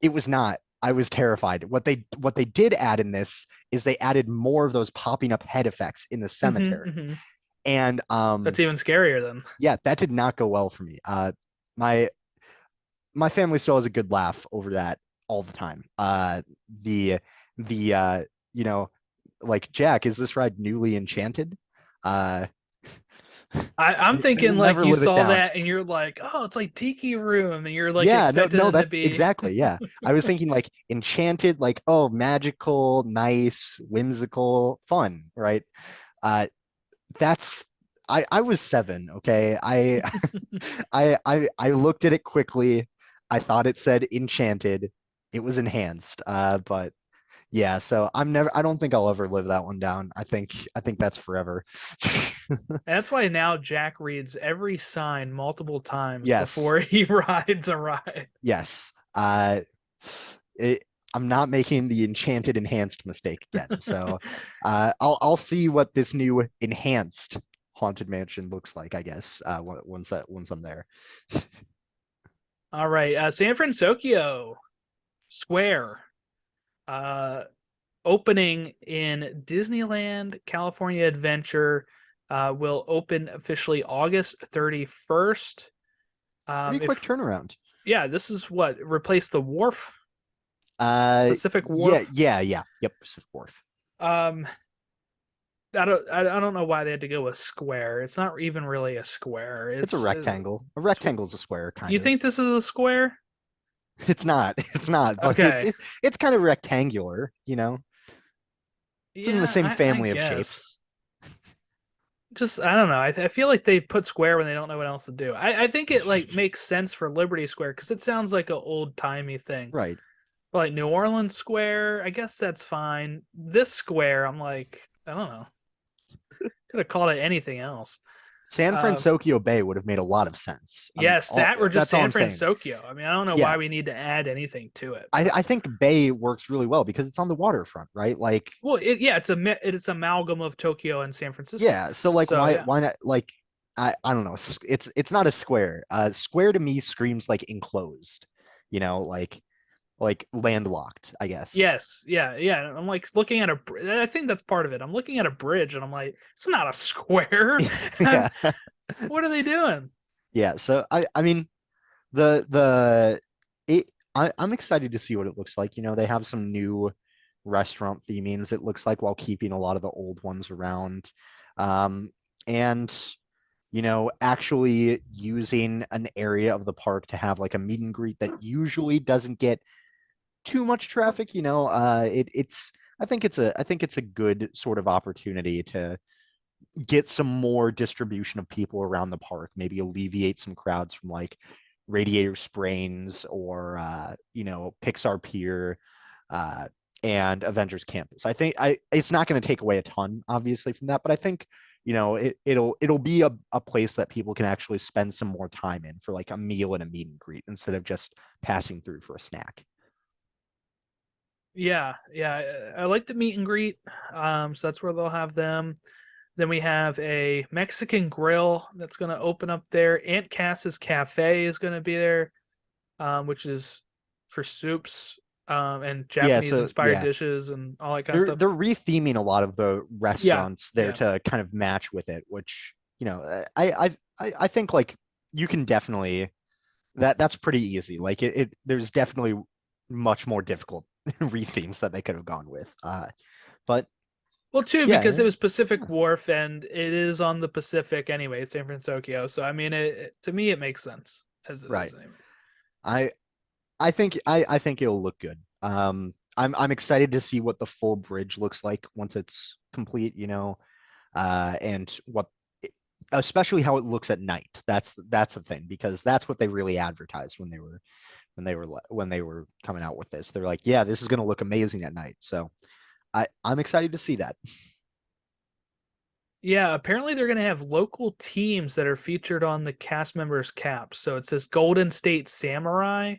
it was not. I was terrified. What they did add in this is they added more of those popping up head effects in the cemetery. Hmm. And That's even scarier then. yeah, that did not go well for me. My my family still has a good laugh over that all the time. The the you know, like, Jack, is this ride newly enchanted? Uh, I'm they thinking will like never you live it saw down. that and you're like, oh, it's like Tiki Room, and you're like Yeah, no, expecting no, it to that's be. exactly. Yeah. I was thinking like enchanted, like, oh, magical, nice, whimsical, fun, right? Uh, that's I was 7, okay? I looked at it quickly. I thought it said enchanted. It was enhanced. But yeah, so I don't think I'll ever live that one down. I think that's forever. And that's why now Jack reads every sign multiple times Yes. before he rides a ride. Yes. It, I'm not making the enchanted enhanced mistake again. So I'll see what this new enhanced Haunted Mansion looks like, I guess, once I'm there. All right, San Fransokyo Square, uh, opening in Disneyland California Adventure, will open officially August 31st. Pretty quick If turnaround. Yeah, this is what replaced the wharf, Pacific Yeah, Wharf. yeah, yeah. Yep, Pacific Wharf. Um, I don't know why they had to go with square. It's not even really a square. It's a It's rectangle. A it's. rectangle is a square, kind You of. think this is a square? It's not. It's not, but Okay. it's kind of rectangular, It's in the Yeah, same I family of shapes. guess. Just I don't know. I feel like they put square when they don't know what else to do. I think it like makes sense for Liberty Square because it sounds like an old timey thing. Right. But like New Orleans Square, I guess that's fine. This square, I'm like, I don't know. Could have called it anything else. San Um, Fransokyo Bay would have made a lot of sense. yes, that or just That's all San I'm saying. Fransokyo. I mean, I don't know Yeah. why we need to add anything to it, I but think Bay works really well because it's on the waterfront, right? Like, well, yeah, it's amalgam of Tokyo and San Francisco. yeah. So like, So yeah, why not? Like, I don't know. It's not a square. Square to me screams like enclosed, like landlocked, I guess. yes, yeah. I'm like looking at I think that's part of it. I'm looking at a bridge and I'm like, it's not a square. Yeah. What are they doing? Yeah. So I mean, the it I'm excited to see what it looks like. They have some new restaurant themings, it looks like, while keeping a lot of the old ones around. And actually using an area of the park to have like a meet and greet that usually doesn't get too much traffic. It's I think it's a good sort of opportunity to get some more distribution of people around the park, maybe alleviate some crowds from like Radiator Springs or Pixar Pier uh, and Avengers Campus. I think it's not going to take away a ton, obviously, from that, but I think it'll be a place that people can actually spend some more time in for like a meal and a meet and greet instead of just passing through for a snack. Yeah. I like the meet and greet. So that's where they'll have them. Then we have a Mexican grill that's going to open up there. Aunt Cass's Cafe is going to be there, which is for soups and Yeah, Japanese so inspired yeah, dishes and all that kind of they're stuff. they're retheming a lot of the Yeah, restaurants there yeah, to kind of match with it, which I think like you can definitely that's pretty easy. Like there's definitely much more difficult rethemes that they could have gone with. But well, too, because yeah, it was Pacific Wharf and it is on the Pacific anyway, San Francisco. So I mean, to me, it makes sense as it right. is anyway. I I think it'll look good. I'm excited to see what the full bridge looks like once it's complete. And what especially how it looks at night. That's the thing, because that's what they really advertised when they were coming out with this. They're like, yeah, this is going to look amazing at night. So I'm excited to see that. Yeah, apparently they're going to have local teams that are featured on the cast members' caps. So it says Golden State Samurai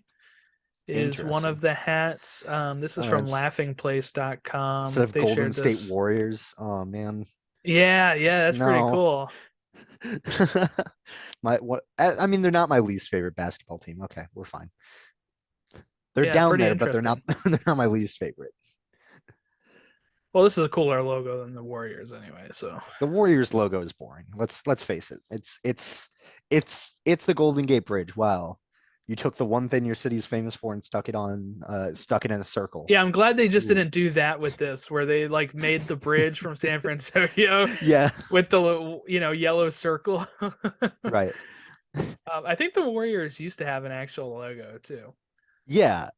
is one Interesting. of the hats. This is from It's instead laughingplace.com. of They Golden shared State this. Warriors. Oh man, Yeah, yeah, that's pretty no. cool. My what? I mean, they're not my least favorite basketball team. Okay, we're fine. They're Yeah, down pretty there, but they're not. interesting. They're not my least favorite. Well, this is a cooler logo than the Warriors anyway, so The Warriors logo is boring. Let's face it. It's the Golden Gate Bridge. Wow, you took the one thing your city's famous for and stuck it in a circle. yeah, I'm glad they just Ooh. didn't do that with this, where they like made the bridge from San Fransokyo Yeah, with the yellow circle. right. I think the Warriors used to have an actual logo too. Yeah,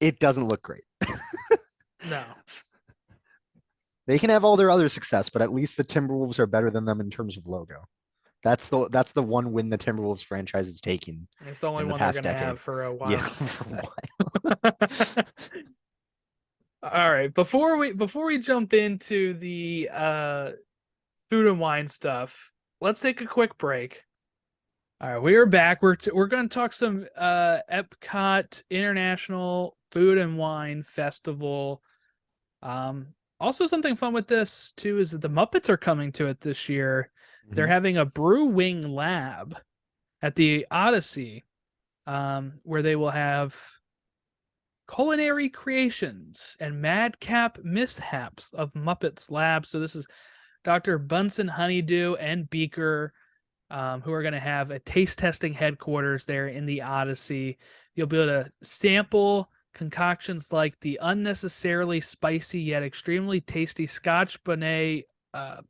it doesn't look great. No. They can have all their other success, but at least the Timberwolves are better than them in terms of logo. That's the one win the Timberwolves franchise is taking It's the only in the one they're past gonna decade. have for a Yeah, while. for a while. All right, before we jump into the food and wine stuff, let's take a quick break. All right, we are back. We're going to talk some Epcot International Food and Wine Festival. Also something fun with this too is that the Muppets are coming to it this year. They're Mhm. having a brew wing lab at the Odyssey, where they will have culinary creations and madcap mishaps of Muppets Lab. So this is Dr. Bunsen Honeydew and Beaker, who are going to have a taste testing headquarters there in the Odyssey. You'll be able to sample concoctions like the unnecessarily spicy yet extremely tasty Scotch bonnet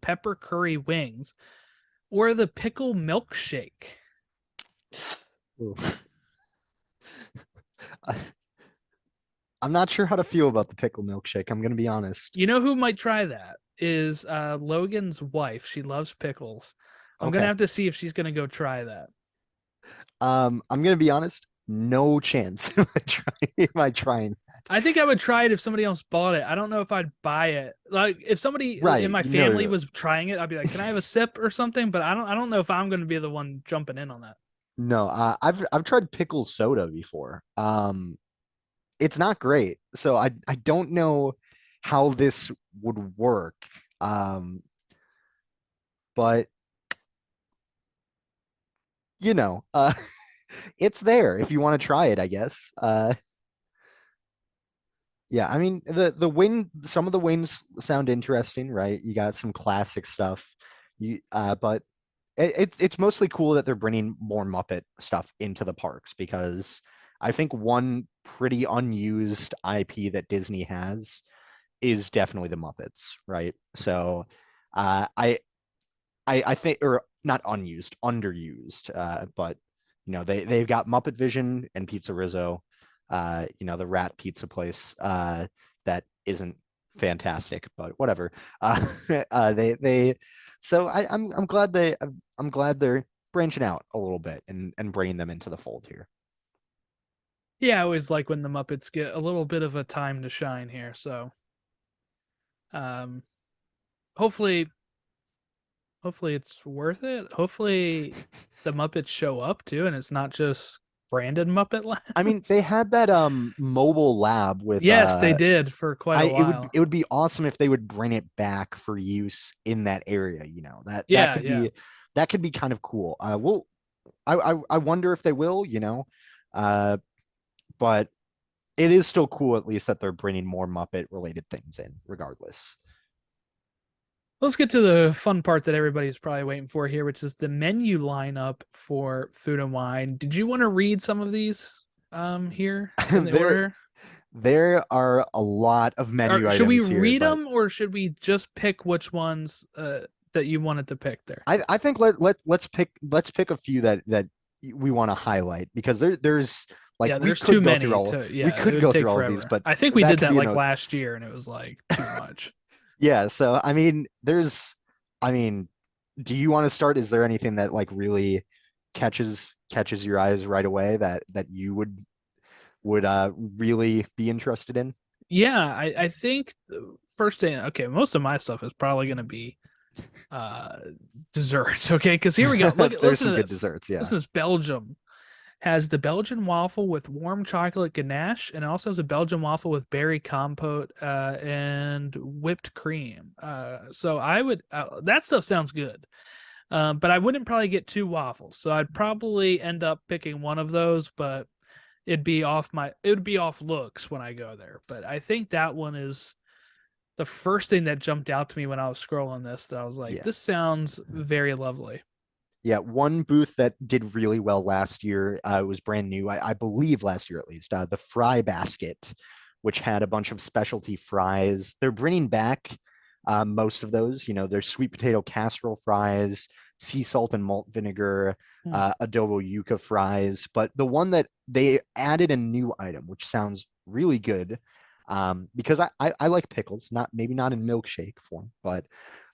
pepper curry wings or the pickle milkshake. Ooh. I'm not sure how to feel about the pickle milkshake. I'm gonna be honest. You know who might try that is Logan's wife. She loves pickles. I'm gonna Okay. have to see if she's gonna go try that. I'm gonna be honest. No chance am I trying. I think I would try it if somebody else bought it. I don't know if I'd buy it. Like if somebody in Right. my No, family no, was trying it, I'd be like, "Can I have a sip or something?" But I don't know if I'm going to be the one jumping in on that. no. I've tried pickle soda before. It's not great. So I don't know how this would work. Um, but it's there if you want to try it, I guess. Yeah, I mean some of the wings sound interesting, right? You got some classic stuff. But it's mostly cool that they're bringing more Muppet stuff into the parks, because I think one pretty unused IP that Disney has is definitely the Muppets, right? So I think, or not unused, underused. But they've got Muppet Vision and Pizza Rizzo, the rat pizza place that isn't fantastic, but whatever. They so I'm glad I'm glad they're branching out a little bit and bringing them into the fold here. Yeah, I always like when the Muppets get a little bit of a time to shine here. So, um, hopefully, hopefully it's worth it. Hopefully, the Muppets show up too, and it's not just branded Muppet I mean, they Labs. had that mobile lab with Yes, they did for quite I a it would while. it would be awesome if they would bring it back for use in that area. That Yeah, could yeah. be kind of cool. I wonder if they will. Uh, but it is still cool at least that they're bringing more Muppet related things in, regardless. Let's get to the fun part that everybody's probably waiting for here, which is the menu lineup for Food and Wine. Did you want to read some of these here in the there order? there are a lot of menu Or should we items here, read but them or should we just pick which ones that you wanted to pick there? I think let's pick a few that we want to highlight, because there's like Yeah, there's too many to we yeah, it could would go take through all of these, forever. but I think we that did could that be like last year and it was like too much. yeah. So I mean, I mean, do you want to start? Is there anything that like really catches your eyes right away that you would really be interested in? Yeah, I think the first thing, okay, most of my stuff is probably gonna be uh desserts, okay? Because here we go. There's Listen some to good this. desserts, yeah. Listen to this. Belgium has the Belgian waffle with warm chocolate ganache, and also has a Belgian waffle with berry compote and whipped cream. So I would that stuff sounds good. But I wouldn't probably get two waffles, so I'd probably end up picking one of those, but it would be off looks when I go there. But I think that one is the first thing that jumped out to me when I was scrolling this that I was like, Yeah. this sounds very lovely. Yeah, one booth that did really well last year was brand new, I believe last year at least, the Fry Basket, which had a bunch of specialty fries. They're bringing back most of those. Their sweet potato casserole fries, sea salt and malt vinegar, Hmm. adobo yuca fries. But the one that they added a new item, which sounds really good, because I like pickles, not maybe not in milkshake form, but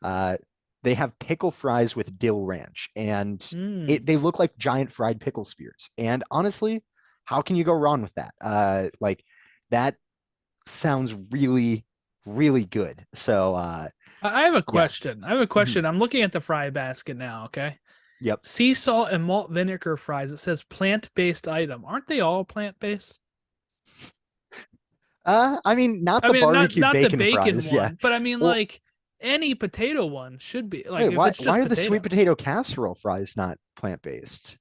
uh, they have pickle fries with dill ranch, and Mm. they look like giant fried pickle spears. And honestly, how can you go wrong with that? Like that sounds really, really good. So I have a yeah. question. I have a Mhm. question. I'm looking at the fry basket now, okay? Yep. Sea salt and malt vinegar fries. It says plant-based item. Aren't they all plant-based? I mean, not I the mean, barbecue not the bacon bacon fries, yeah. one, but I mean Well, like any potato one should be like wait, if why it's why just are the sweet potato. potato casserole fries not plant-based?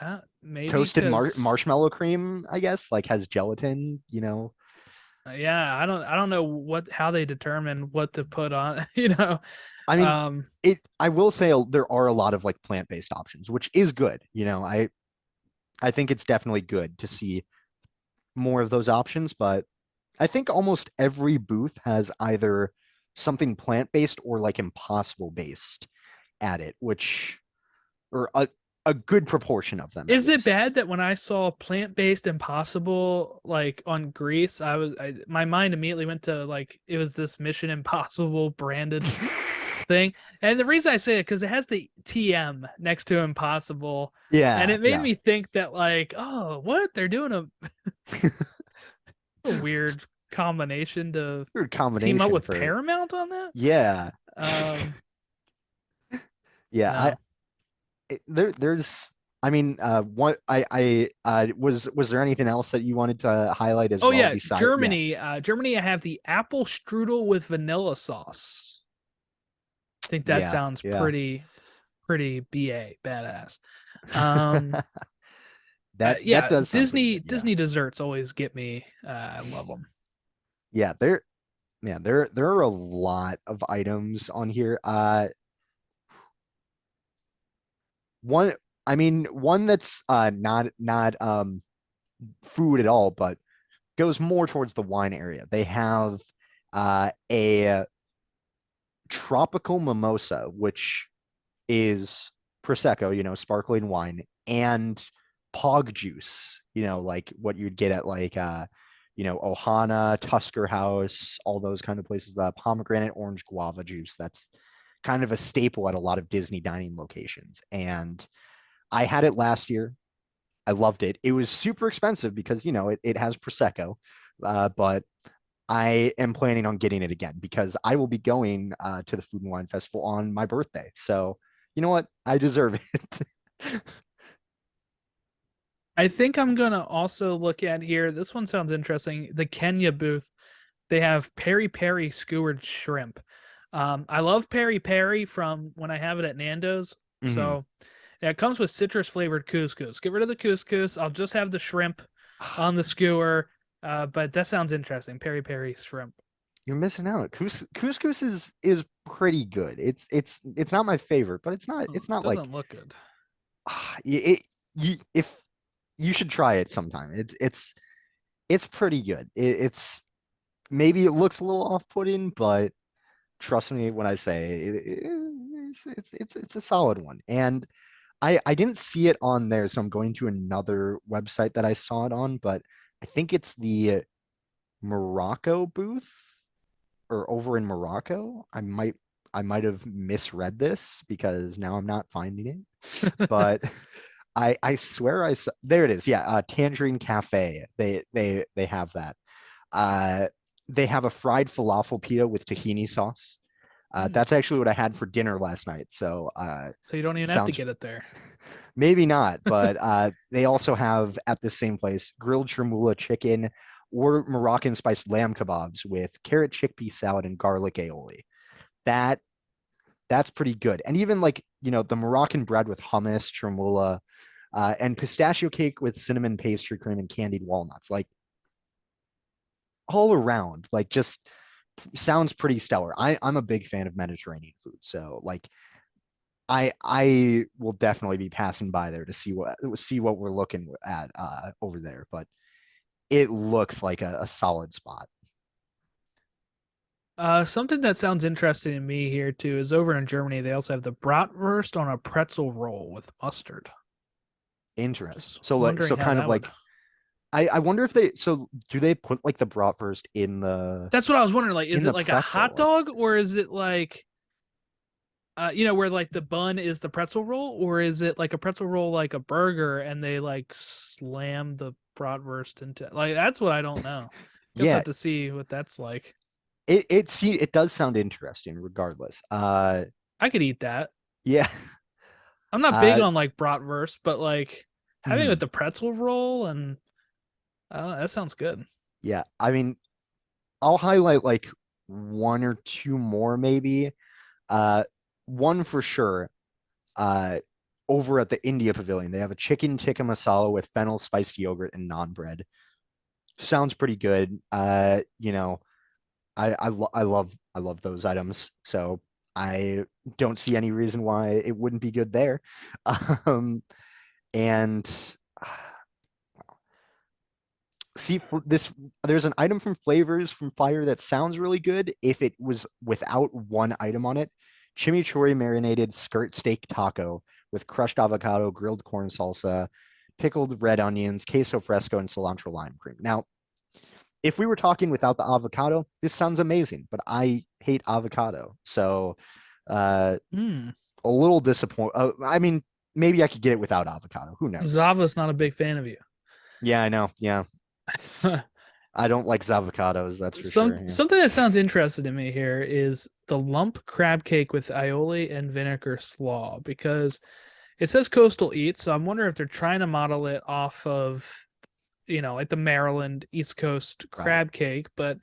Uh, maybe Toasted because marshmallow cream, I guess, like has gelatin. yeah, I don't know what how they determine what to put on, you know. I mean, Um, I will say there are a lot of like plant-based options, which is good. I think it's definitely good to see more of those options, but I think almost every booth has either something plant-based or like impossible based at it, which or a good proportion of them at is it least. bad that when I saw plant-based impossible like on Greece, my mind immediately went to like it was this Mission Impossible branded thing. And the reason I say it because it has the TM next to impossible, and Yeah, it made yeah. me think that like, oh, what they're doing a weird combination to Weird team up combination with for Paramount on that. yeah. Um, Yeah, no. there's I mean, what I was there anything else that you wanted to highlight as Oh well yeah, beside yeah. Germany. Germany. I have the apple strudel with vanilla sauce. I think that Yeah, sounds yeah. pretty badass. Um, That yeah, does sound pretty good. Yeah. Disney desserts always get me. I love them. Yeah, there are a lot of items on here. One I mean, one that's not food at all, but goes more towards the wine area. They have a tropical mimosa, which is prosecco, sparkling wine, and pog juice, like what you'd get at like Ohana, Tusker House, all those kind of places. The pomegranate orange guava juice. That's kind of a staple at a lot of Disney dining locations. And I had it last year. I loved it. It was super expensive because it has prosecco, but I am planning on getting it again because I will be going to the Food and Wine Festival on my birthday. So you know what? I deserve it. I think I'm gonna also look at here. This one sounds interesting. The Kenya booth. They have peri peri skewered shrimp. I love peri peri from when I have it at Nando's. Mhm. So yeah, it comes with citrus flavored couscous. Get rid of the couscous. I'll just have the shrimp on the skewer. But that sounds interesting. Peri peri shrimp. You're missing out. Couscous is pretty good. It's not my favorite, but Oh, it's not like doesn't look good. it, you if you should try it sometime. It's pretty good. It's maybe it looks a little off-putting, but trust me when I say it's a solid one. And I didn't see it on there, so I'm going to another website that I saw it on, but I think it's the Morocco booth or over in Morocco. I might. I might have misread this because now I'm not finding it. But I swear I saw, there it is. Yeah, Tangerine Cafe. They have that. Uh, they have a fried falafel pita with tahini sauce. Mm. That's actually what I had for dinner last night. So So you don't even have to sounds get it there. maybe not, but they also have at the same place grilled chermoula chicken or Moroccan spiced lamb kebabs with carrot chickpea salad and garlic aioli. That that's pretty good. And even like, the Moroccan bread with hummus, chermoula, and pistachio cake with cinnamon pastry cream and candied walnuts. Like all around, like just sounds pretty stellar. I'm a big fan of Mediterranean food. So like I will definitely be passing by there to see what we're looking at over there. But it looks like a solid spot. Something that sounds interesting to me here too is over in Germany, they also have the bratwurst on a pretzel roll with mustard. Interesting. Just So like wondering so how kind of that would. like I wonder if they so do they put like the bratwurst in the That's what I was wondering. Like, is in it the like a pretzel? hot Like dog or is it like, where like the bun is the pretzel roll, or is it like a pretzel roll like a burger and they like slam the bratwurst into like that's what I don't know. Guess I yeah, have to see what that's like. it does sound interesting regardless. I could eat that. Yeah. I'm not big Uh on like bratwurst, but like having it with mhm. the pretzel roll and that sounds good. Yeah. I mean, I'll highlight like one or two more maybe. Uh one for sure. Uh over at the India Pavilion, they have a chicken tikka masala with fennel spiced yogurt and naan bread. Sounds pretty good. I love those items. So I don't see any reason why it wouldn't be good there. Um and see for this there's an item from Flavors from Fire that sounds really good if it was without one item on it. Chimichurri marinated skirt steak taco with crushed avocado, grilled corn salsa, pickled red onions, queso fresco, and cilantro lime cream. Now, if we were talking without the avocado, this sounds amazing, but I hate avocado. So uh Hmm. a little disappointed. I mean, maybe I could get it without avocado. Who knows? Zava's not a big fan of you. Yeah, I know. Yeah. I don't like avocados, that's for sure. Yeah. Something that sounds interesting to me here is the lump crab cake with aioli and vinegar slaw because it says Coastal Eats, so I'm wondering if they're trying to model it off of, like the Maryland East Coast Right. crab cake, but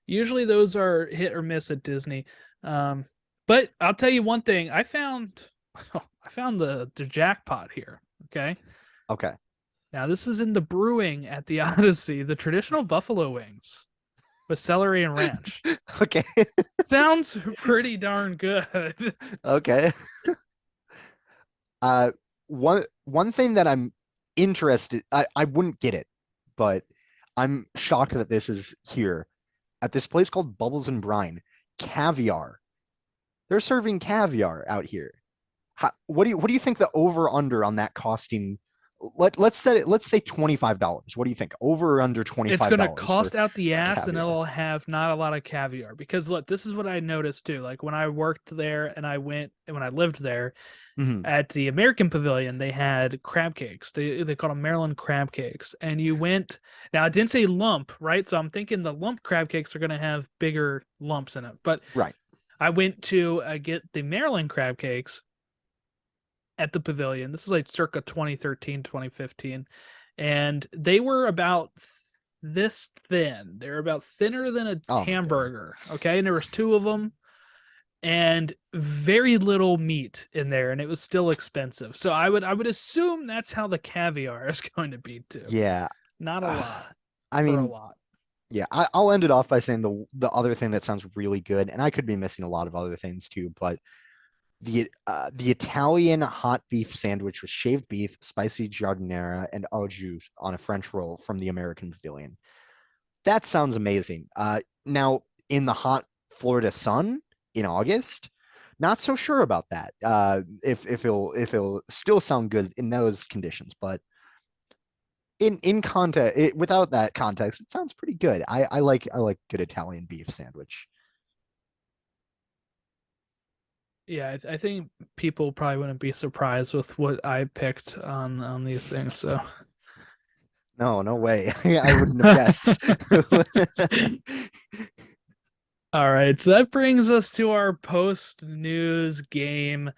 usually those are hit or miss at Disney. Um, but I'll tell you one thing, I found the jackpot here. Okay. Okay. Now this is in the brewing at the Odyssey, the traditional buffalo wings with celery and ranch. Okay. Sounds pretty darn good. Okay. Uh one thing that I'm interested I wouldn't get it, but I'm shocked that this is here at this place called Bubbles and Brine. Caviar. They're serving caviar out here. What do you think the over under on that costing? Let's set it. Let's say $25. What do you think? Over or under twenty It's five gonna dollars for cost out the for ass and caviar? it'll have not a lot of caviar because look, this is what I noticed too. Like when I worked there and when I lived there Hmm. at the American Pavilion, they had crab cakes. They called them Maryland crab cakes. And you went now it didn't say lump, right? So I'm thinking the lump crab cakes are gonna have bigger lumps in it. But Right. I went to get the Maryland crab cakes at the pavilion. This is like circa 2013, 2015. And they were about this thin. They were about thinner than a Oh my God. hamburger. Okay. And there was two of them and very little meat in there. And it was still expensive. So I would assume that's how the caviar is going to be too. Yeah. Not a lot I for a mean, lot. yeah. I'll end it off by saying the other thing that sounds really good, and I could be missing a lot of other things too, but the Italian hot beef sandwich with shaved beef, spicy giardiniera, and au jus on a French roll from the American Pavilion. That sounds amazing. Now in the hot Florida sun in August, not so sure about that. If it'll still sound good in those conditions, but in context, without that context, it sounds pretty good. I like good Italian beef sandwich. Yeah, I think people probably wouldn't be surprised with what I picked on these things. So, No, no way. I wouldn't have guessed. all right, so that brings us to our post news game.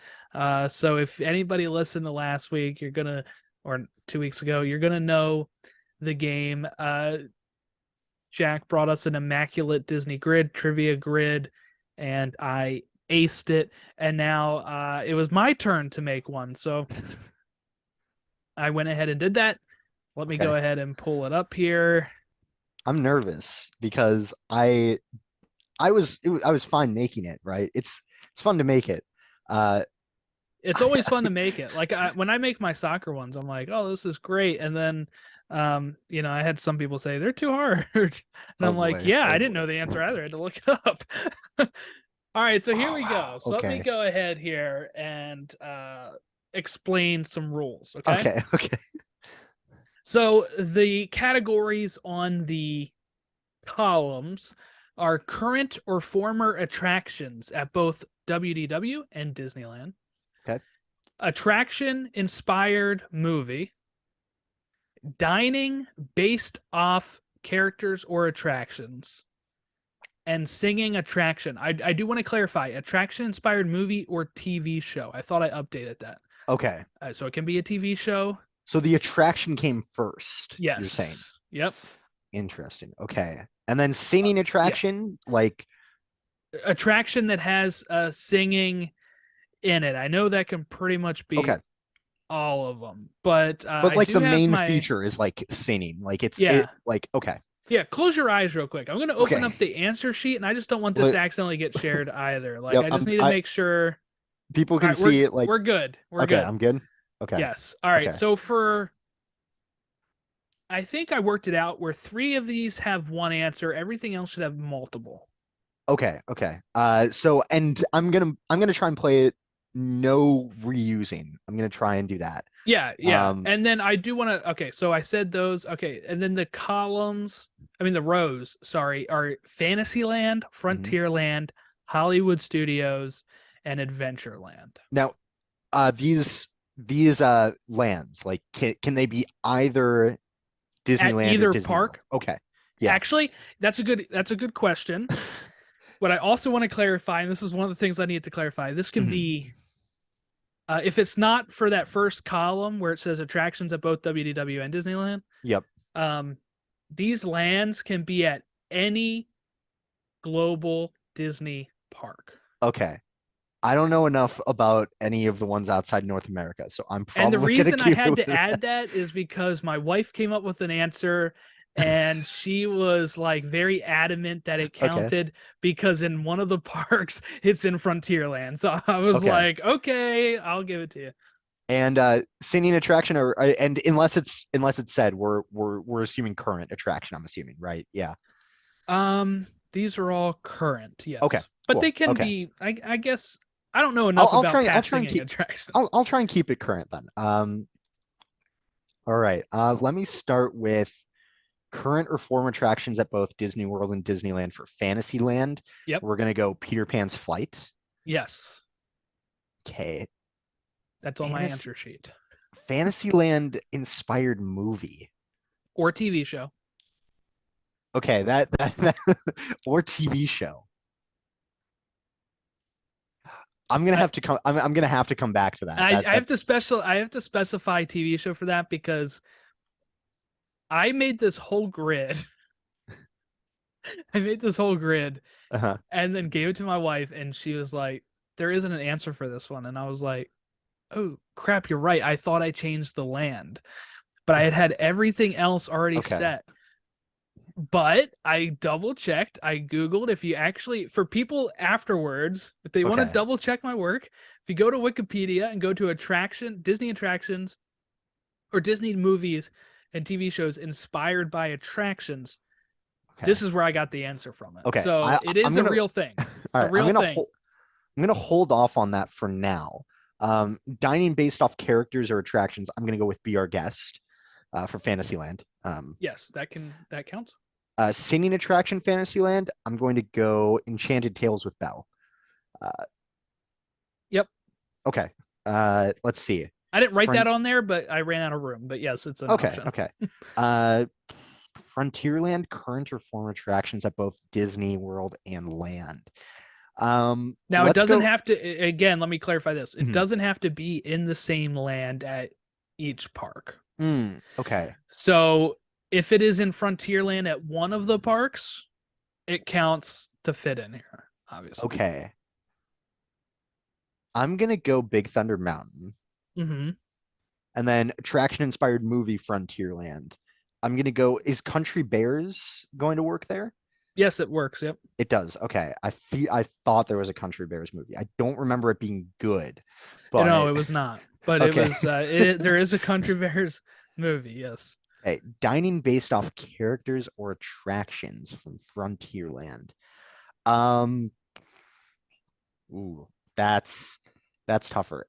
So if anybody listened to last week, you're gonna, or 2 weeks ago, you're gonna know the game. Jack brought us an immaculate Disney grid, trivia grid, and I aced it. And now it was my turn to make one. So I went ahead and did that. Let me go Okay. ahead and pull it up here. I'm nervous because I was fine making it, right? It's fun to make it. Uh It's always fun to make it. Like when I make my soccer ones, I'm like, oh, this is great. And then, I had some people say they're too hard. And oh I'm like, boy. yeah, I Oh didn't boy. know the answer either. I had to look it up. All right, so here we go. So let me Okay. go ahead here and explain some rules, okay? Okay. Okay. So the categories on the columns are current or former attractions at both WDW and Disneyland, Okay. attraction inspired movie, dining based off characters or attractions, and singing attraction. I do want to clarify attraction inspired movie or TV show. I thought I updated that. Okay. So it can be a TV show. So the attraction came first, you're saying. Yes. Yep. Interesting. Okay. And then singing Yeah. attraction, like Attraction that has singing in it. I know that can pretty much be okay. all of them, but But I like do the have main my feature is like singing. Like it yeah. like okay. Yeah, close your eyes real quick. I'm going to open Okay. up the answer sheet and I just don't want this Let, to accidentally get shared either. Like yep. I just need to make sure. People All can right, we're see it like we're good. We're okay, good. I'm good. Okay. Yes. All right. Okay. So for I think I worked it out where 3 of these have one answer, everything else should have multiple. Okay. Okay. So and I'm gonna try and play it no reusing. I'm gonna try and do that. Yeah, yeah. Um And then I do want to okay, so I said those. Okay, and then the columns, I mean the rows, sorry, are Fantasyland, mhm. Frontierland, Hollywood Studios, and Adventureland. Now these lands, like can they be either At Disneyland or either Disney World? park, Okay. Yeah. actually, that's a good question. But I also want to clarify, and this is one of the things I need to clarify. This can Mhm. be if it's not for that first column where it says attractions at both WDW and Disneyland, Yep. um, these lands can be at any global Disney park. Okay. I don't know enough about any of the ones outside North America, so I'm And the probably gonna reason I keep it had with to that. add that is because my wife came up with an answer and she was like very adamant that it Okay. counted because in one of the parks it's in Frontierland. So I was Okay. like, okay, I'll give it to you. And singing attraction or and unless it's said we're assuming current attraction, I'm assuming, right? Yeah. These are all current, Okay. yes. But Cool. they can Okay. be I guess I don't know enough about I'll past try and singing keep attractions. I'll try and keep it current then. All right. Let me start with current or former attractions at both Disney World and Disneyland for Fantasyland. Yep. We're gonna go Peter Pan's Flight. Yes. Okay. That's on my Fantasy answer sheet. Fantasyland inspired movie. Or TV show. Okay, or TV show. I'm gonna I, have to come. I'm gonna have to come back to that. I have to That's specify TV show for that because I made this whole grid. I made this whole grid uh-huh. and then gave it to my wife and she was like, there isn't an answer for this one. And I was like, oh crap, you're right. I thought I changed the land, but I had everything else already Okay. set. But I double checked. I Googled if you actually, for people afterwards, if they want to Okay. double check my work, if you go to Wikipedia and go to Disney attractions or Disney movies and TV shows inspired by attractions, Okay. this is where I got the answer from it. Okay. So it I'm is a gonna. real thing. All It's a right. real thing. I'm gonna hold off on that for now. Dining based off characters or attractions. I'm gonna go with Be Our Guest for Fantasyland. Yes, that counts. Singing attraction Fantasyland. I'm going to go Enchanted Tales with Belle. Uh, Okay. Let's see. I didn't write that Front. on there, but I ran out of room. But yes, it's an Okay. option. Okay. Uh, Frontierland current or former attractions at both Disney World and Land. Now, it Let's doesn't go. have to, again, let me clarify this. It Mhm. doesn't have to be in the same land at each park. Okay. So if it is in Frontierland at one of the parks, it counts to fit in here, obviously. Okay. I'm gonna go Big Thunder Mountain, Mm-hmm. and then attraction inspired movie Frontierland. I'm gonna go. Is Country Bears going to work there? Yes, it works. Yep. It does. Okay. I thought there was a Country Bears movie. I don't remember it being good, No, but it was not. But it okay. was. There is a Country Bears movie. Yes. Okay. Dining based off characters or attractions from Frontierland. Um, ooh, that's tougher.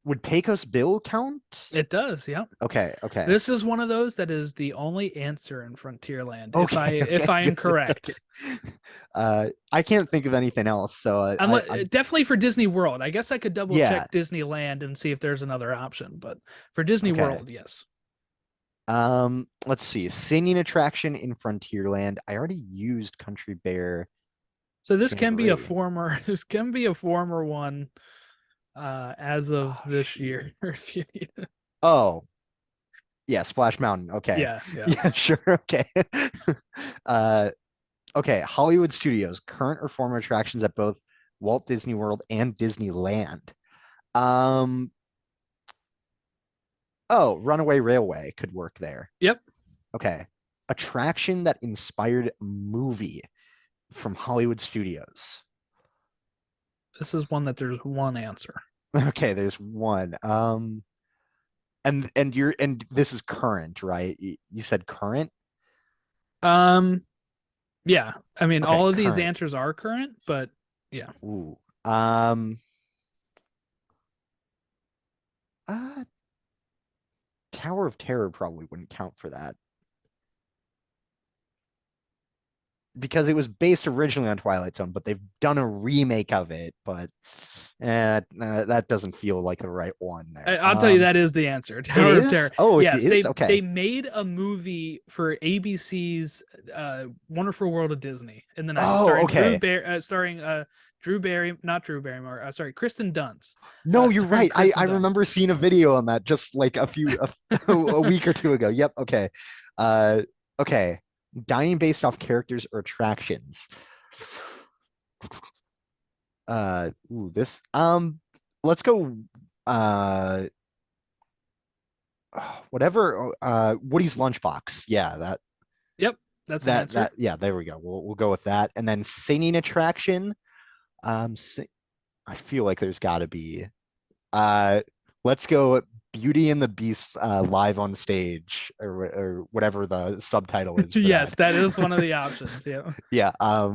Would Pecos Bill count? It does. Yep. Okay, okay. This is one of those that is the only answer in Frontierland. Okay, okay, If I am good, okay. correct. I can't think of anything else, so I'm Definitely for Disney World. I guess I could double yeah, check Disneyland and see if there's another option, but for Disney okay. World, yes. Let's see. Singing attraction in Frontierland. I already used Country Bear So this can be a Jamboree. former this can be a former one as of Oh this shoot. year if you need it. Oh, yeah, Splash Mountain. Okay. Yeah, yeah. Yeah, sure. Okay. Uh, okay. Hollywood Studios, current or former attractions at both Walt Disney World and Disneyland. Um, oh, Runaway Railway could work there. Yep. Okay. Attraction that inspired movie from Hollywood Studios. This is one that there's one answer. Okay, there's one. And this is current, right? You said current? Um yeah. I mean Okay, all of these current. answers are current, but yeah. Ooh. Um uh Tower of Terror probably wouldn't count for that because it was based originally on Twilight Zone, but they've done a remake of it, but that doesn't feel like the right one there. I'll tell you that is the answer. It Tower of is? Terror. Oh, it Yes, is? they Okay. made a movie for ABC's Wonderful World of Disney in the 90s Oh, okay. starring Drew Barry, not Drew Barrymore, sorry, Kristen Dunst. No, you're Starring right. I Kristen Dunst. remember seeing a video on that just like a week or two ago. Yep. Okay. Uh, okay. Dining based off characters or attractions. This let's go uh whatever Woody's Lunchbox. Yeah, Yep, that's an answer. that yeah, there we go. We'll go with that. And then singing attraction. Si I feel like there's got to be uh let's go Beauty and the Beast live on stage or whatever the subtitle is for Yes, that. that is one of the options. Yeah. Yeah,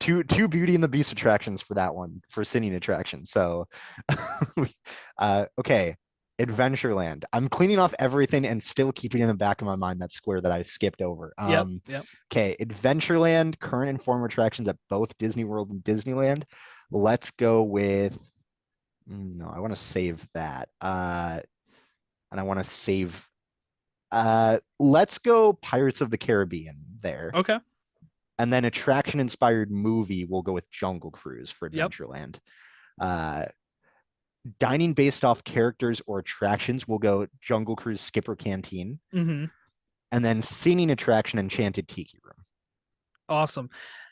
two Beauty and the Beast attractions for that one for singing attraction. So okay, Adventureland. I'm cleaning off everything and still keeping in the back of my mind that square that I skipped over. Yep. Yep. Okay, Adventureland, current and former attractions at both Disney World and Disneyland. Let's go with no, I want to save that. And I want to save let's go Pirates of the Caribbean there. Okay. And then attraction inspired movie, we'll go with Jungle Cruise for Yep. Adventureland. Uh, dining based off characters or attractions, we'll go Jungle Cruise Skipper Canteen. Mm-hmm. And then singing attraction Enchanted Tiki Room. Awesome.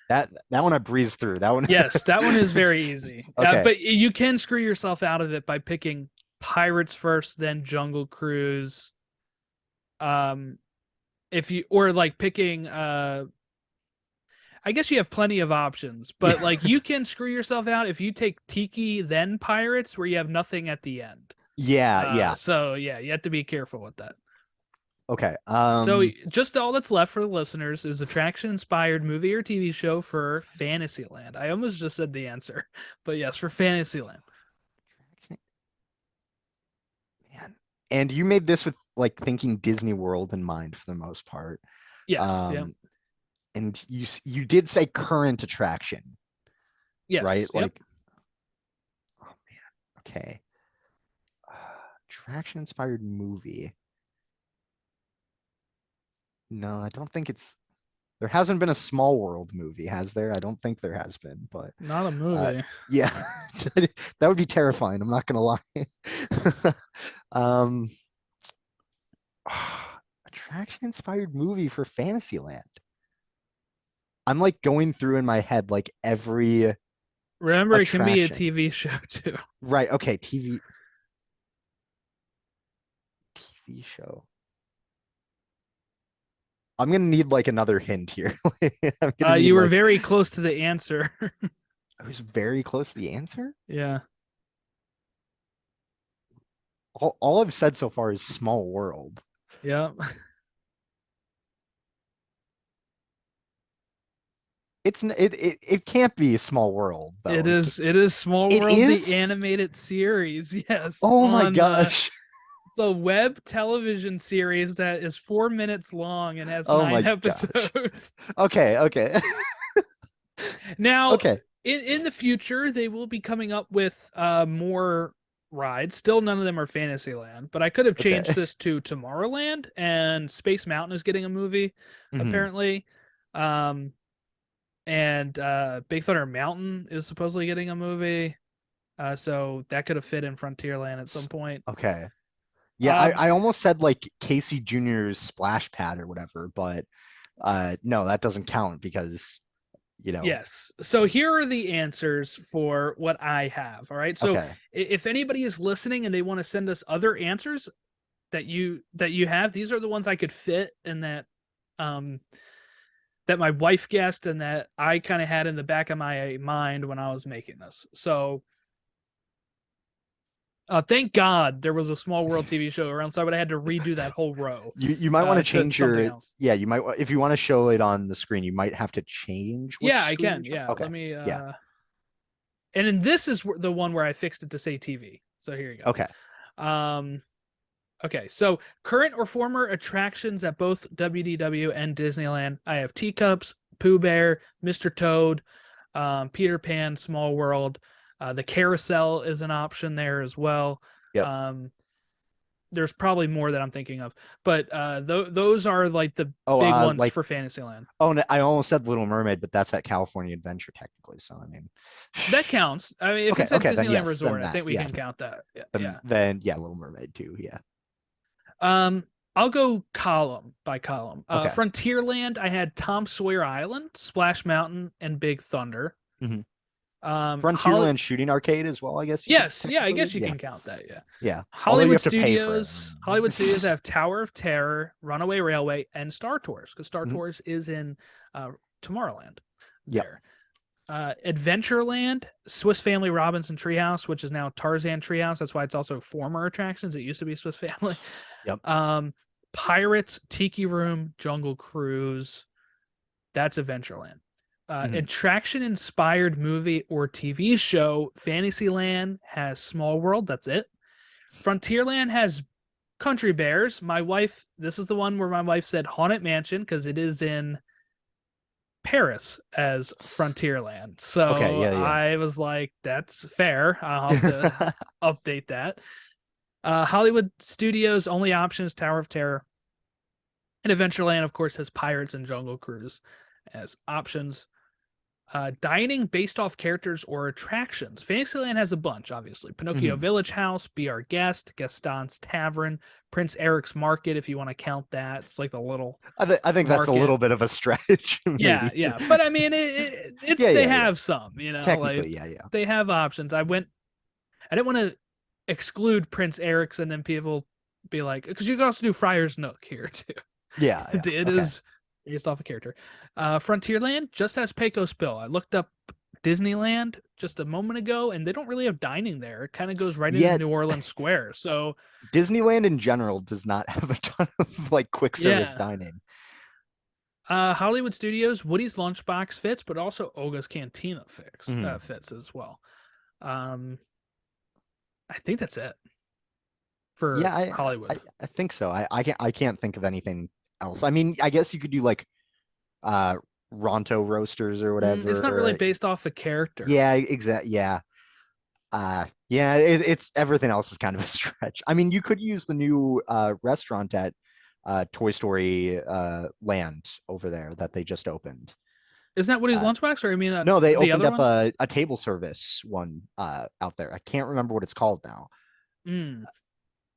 That one I breezed through. That one. Yes, that one is very easy. Okay. But you can screw yourself out of it by picking Pirates first, then Jungle Cruise. If you or like picking I guess you have plenty of options, but like you can screw yourself out if you take Tiki then Pirates, where you have nothing at the end. Yeah. So yeah, you have to be careful with that. Okay. So just all that's left for the listeners is attraction inspired movie or TV show for Fantasyland. I almost just said the answer, but yes, for Fantasyland. Man. And you made this with like thinking Disney World in mind for the most part. Yes. Yeah. And you did say current attraction, Yes. right? Yep. Like Attraction inspired movie. No, I don't think it's there hasn't been a Small World movie, has there? I don't think there has been, but Not a uh movie. yeah. That would be terrifying, I'm not gonna lie. um attraction inspired movie for Fantasyland. I'm like going through in my head like every Remember, it can be a attraction. TV show too. Right, okay, TV show. I'm gonna need like another hint here. I'm gonna need You were like very close to the answer. I was very close to the answer. Yeah. All I've said so far is Small World. Yeah. It can't be a Small World though. It is Small It World, the is. animated series. Yes, Oh my on gosh. the web television series that is 4 minutes long and has Oh nine my gosh. episodes. Okay, okay. Now, Okay, in the future, they will be coming up with more rides. Still, none of them are Fantasyland, but I could have changed okay. this to Tomorrowland, and Space Mountain is getting a movie, Mhm. apparently. Um, and Big Thunder Mountain is supposedly getting a movie. So that could have fit in Frontierland at some point. Okay. Yeah, Uh, I almost said like Casey Jr.'s splash pad or whatever, but no, that doesn't count because, you know, yes. So here are the answers for what I have. All right. So okay. if anybody is listening and they want to send us other answers that you have, these are the ones I could fit and um that my wife guessed and that I kind of had in the back of my mind when I was making this. So thank God there was a Small World TV show around, so I would have had to redo that whole row You might want to to change something your else. yeah, you might if you want to show it on the screen, you might have to change Yeah, which I screen you're can. showing. Yeah, Okay. let me. Yeah. And then this is the one where I fixed it to say TV. So here you Okay. go. Okay, so current or former attractions at both WDW and Disneyland. I have Teacups, Pooh Bear, Mr. Toad, Peter Pan, Small World. The Carousel is an option there as well. Yep. Um, there's probably more that I'm thinking of, but those are like the Oh, big ones like for Fantasyland. oh, no, I almost said Little Mermaid, but that's at California Adventure technically. So I mean, That counts. I mean, if okay, it's at okay, then Disneyland yes, then Resort, I that, think we yeah, can count that. Yeah, then yeah. then yeah, Little Mermaid too. Yeah. Um, I'll go column by column. Okay. Frontierland, I had Tom Sawyer Island, Splash Mountain, and Big Thunder. hmm Holly, Frontierland Shooting Arcade as well. I guess you could yes, yeah, I technically. guess you Yeah. can count that. Yeah. Yeah. Although you Hollywood have to pay for it. Studios, Hollywood Studios have Tower of Terror, Runaway Railway, and Star Tours because Star Mhm. Tours is in Tomorrowland. Yep. There. Adventureland, Swiss Family Robinson Treehouse, which is now Tarzan Treehouse. That's why it's also former attractions. It used to be Swiss Family. Yep. Pirates, Tiki Room, Jungle Cruise. That's Adventureland. Mhm. Attraction inspired movie or TV show, Fantasyland has Small World. That's it. Frontierland has Country Bears. My wife, this is the one where my wife said Haunted Mansion because it is in Paris as Frontierland. Okay. So Yeah. Yeah. I was like, that's fair. I'll have to update that. Hollywood Studios only options Tower of Terror. And Adventureland, of course, has Pirates and Jungle Cruise as options. Dining based off characters or attractions. Fantasyland has a bunch, obviously. Pinocchio Mhm. Village House, Be Our Guest, Gaston's Tavern, Prince Eric's Market, if you want to count that. It's like the little I think that's a market. little bit of a stretch, Yeah, maybe. yeah. But I mean, it's Yeah. they Yeah. Yeah. have some, like Technically, yeah. Yeah. they have options. I didn't want to exclude Prince Eric's and then people be like, because you can also do Friar's Nook here too. Yeah. Yeah. It Okay. is based off a character. Frontierland just has Pecos Bill. I looked up Disneyland just a moment ago, and they don't really have dining there. It kind of goes right into Yet New Orleans Square. So Disneyland in general does not have a ton of like quick service yeah. dining. Hollywood Studios, Woody's Lunchbox fits, but also Olga's Cantina Mhm. fits as well. Um, I think that's it for Yeah, Hollywood. I think so. I can't think of anything else. I mean, I guess you could do like uh Ronto roasters or It's not really whatever. based off a character. Yeah, exactly. Yeah. Yeah, it's everything else is kind of a stretch. I mean, you could use the new restaurant at Toy Story Land over there that they just opened. Isn't that Woody's Uh, Lunchbox, or I mean no, they the opened other up one? a table service one out there. I can't remember what it's called now. Mm.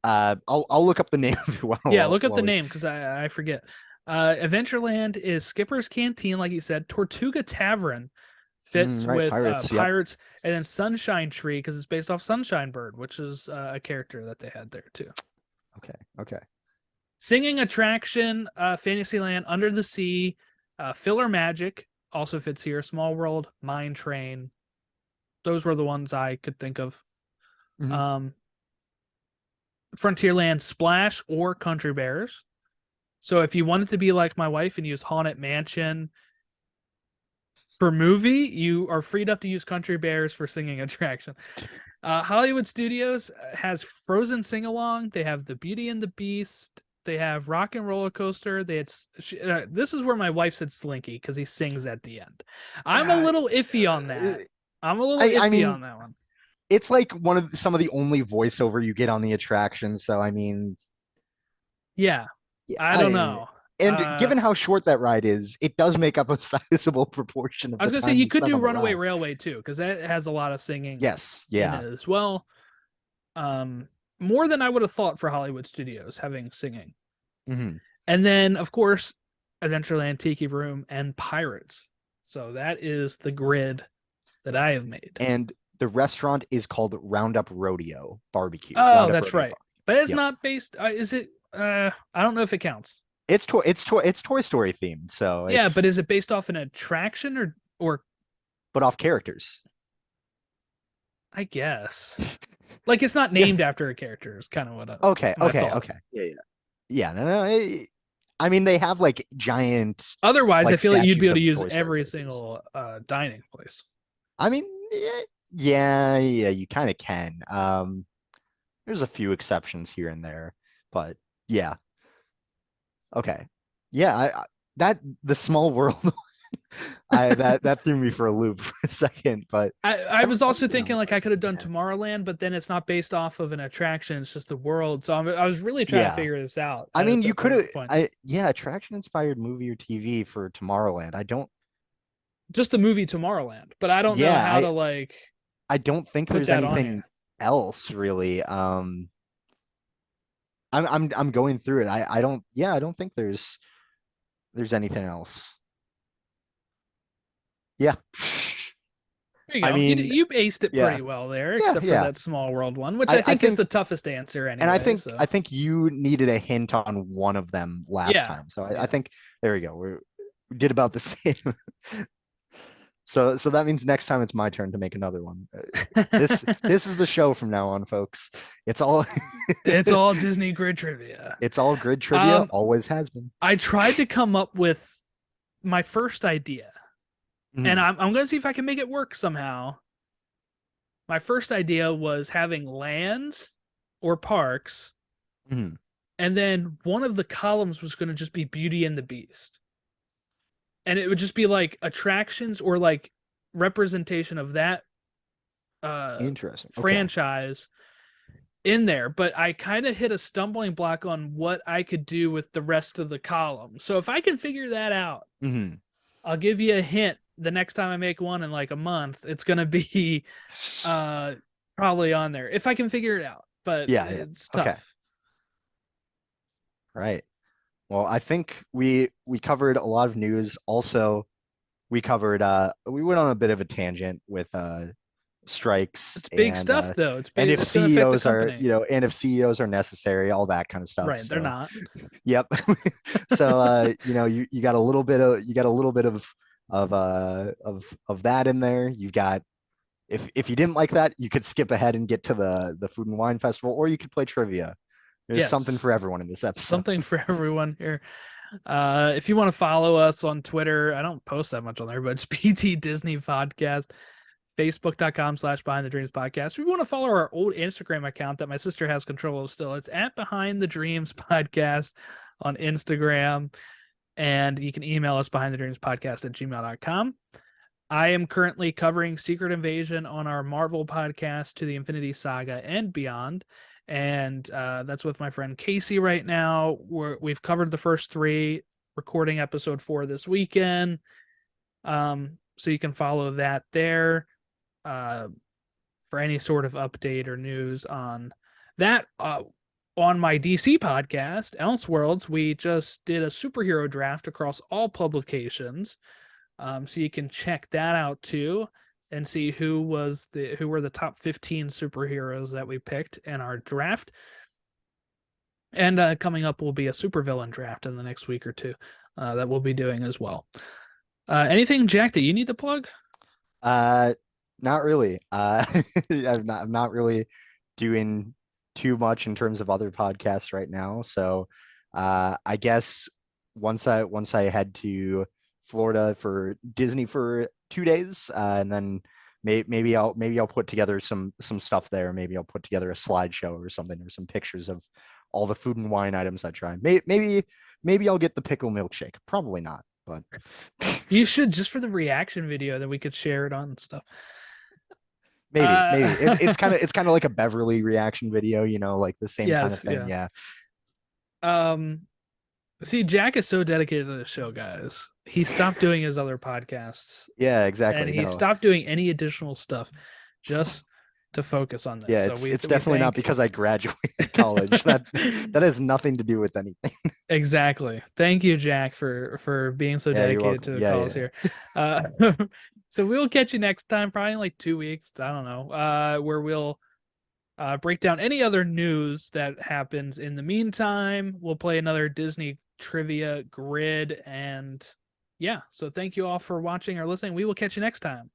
I'll look up the name Yeah, look up the while we. name because I forget. Adventureland is Skipper's Canteen, like you said. Tortuga Tavern fits Right, with Pirates. Yep. Pirates, and then Sunshine Tree because it's based off Sunshine Bird, which is a character that they had there too. Okay. Okay. Singing Attraction, Fantasyland, Under the Sea, Filler Magic also fits here. Small World, Mine Train. Those were the ones I could think of. Mhm. Um, Frontierland Splash or Country Bears. So if you wanted to be like my wife and use Haunted Mansion for movie, you are freed up to use Country Bears for singing attraction. Hollywood Studios has Frozen Sing Along. They have The Beauty and the Beast. They have Rock and Roller Coaster. They had this is where my wife said Slinky because he sings at the end. I'm a Uh, little iffy on that. I'm a little I iffy mean, on that one. it's like some of the only voiceover you get on the attraction. So I mean, Yeah, yeah, I don't know. and given how short that ride is, it does make up a sizable proportion of I was the gonna say time you you could spend do on the Runaway ride. Railway too because that has a lot of singing Yes, in yeah. it as well. More than I would have thought for Hollywood Studios having singing. Hmm. And then, of course, Adventureland, Tiki Room, and Pirates. So that is the grid that I have made. And the restaurant is called Roundup Rodeo Barbecue. Oh, Roundup that's Rodeo right. Barbecue. But it's Yep. not based. Is it? I don't know if it counts. It's Toy Story themed, so Yeah, it's but is it based off an attraction or but off characters. I guess like it's not Yeah. named after a character. Is kind of what Okay. my Okay. thought. Okay. Yeah. Yeah. Yeah. No. No. I mean, they have like giant Otherwise, I like feel like you'd be statues able to of the use Toy Story every characters. single dining place. I mean, yeah. Yeah. Yeah. You kind of can. There's a few exceptions here and there, but yeah. Okay. Yeah. That the small world. I that threw me for a loop for a second, but I was also everything thinking else, like I could have done yeah. Tomorrowland, but then it's not based off of an attraction; it's just the world. So I was really trying to Yeah. figure this out I at mean, a you could have, point. yeah, attraction inspired movie or TV for Tomorrowland. Just the movie Tomorrowland, but I don't know Yeah, how to like I don't think put there's that on here. anything else really. I'm going through it. I don't, yeah, I don't think there's anything else. Yeah. There you I go. mean, You aced it yeah, pretty well there, yeah, except for yeah. that small world one, which I I think is think, the toughest answer and anyway. So I think you needed a hint on one of them last yeah, time. So I yeah. think there we go. We did about the same. So that means next time it's my turn to make another one. This is the show from now on, folks. It's all It's all Disney grid trivia. it's all grid trivia, Um, always has been. I tried to come up with my first idea, and Mhm. I'm gonna see if I can make it work somehow. My first idea was having lands or parks, Mhm. and then one of the columns was going to just be Beauty and the Beast. And it would just be like attractions or like representation of that uh Interesting. Okay. franchise in there, but I kind of hit a stumbling block on what I could do with the rest of the column. So if I can figure that out, Mhm. I'll give you a hint the next time I make one in like a month. It's going to be uh probably on there if I can figure it out, but Yeah, yeah. it's Okay. tough. Right. Well, I think we covered a lot of news. Also, we went on a bit of a tangent with strikes It's big stuff though. It's and big. if It's going to affect the CEOs are, company. and if CEOs are necessary, all that kind of stuff. Right, they're So, not. yep. So you got a little bit of that in there. You got if you didn't like that, you could skip ahead and get to the Food and Wine Festival, or you could play trivia. There's something Yes. for everyone in this episode. Something for everyone here. If you want to follow us on Twitter, I don't post that much on there, but it's PT Disney Podcast, Facebook.com/Behind the Dreams Podcast. If you want to follow our old Instagram account that my sister has control of still, it's at Behind the Dreams Podcast on Instagram. And you can email us behind the dreams podcast at gmail.com. I am currently covering Secret Invasion on our Marvel podcast, To the Infinity Saga and Beyond. And that's with my friend Casey right now. We've covered the first three, recording episode 4 this weekend. So you can follow that there for any sort of update or news on that. On my DC podcast, Elseworlds, we just did a superhero draft across all publications. So you can check that out too and see who were the top 15 superheroes that we picked in our draft. And coming up will be a supervillain draft in the next week or two that we'll be doing as well. Anything, Jack, that you need to plug? Not really. I'm not really doing too much in terms of other podcasts right now. So I guess once I head to Florida for Disney for 2 days, and then maybe I'll put together some stuff there. Maybe I'll put together a slideshow or something, or some pictures of all the food and wine items I try. Maybe I'll get the pickle milkshake. Probably not, but You should, just for the reaction video, that we could share it on and stuff. maybe it's kind of like a Beverly reaction video, like the same kind of Yes, thing. yeah. Yeah. See, Jack is so dedicated to the show, guys. He stopped doing his other podcasts Yeah, and exactly. he No. stopped doing any additional stuff just to focus on this. Yeah, So it's definitely not thank because I graduated college. That has nothing to do with anything. exactly. Thank you, Jack, for being so Yeah, you're dedicated welcome. to the Yeah, cause yeah. here. Uh, so we'll catch you next time, probably in like 2 weeks. I don't know. Where we'll break down any other news that happens in the meantime. We'll play another Disney trivia grid, and yeah. So thank you all for watching or listening. We will catch you next time.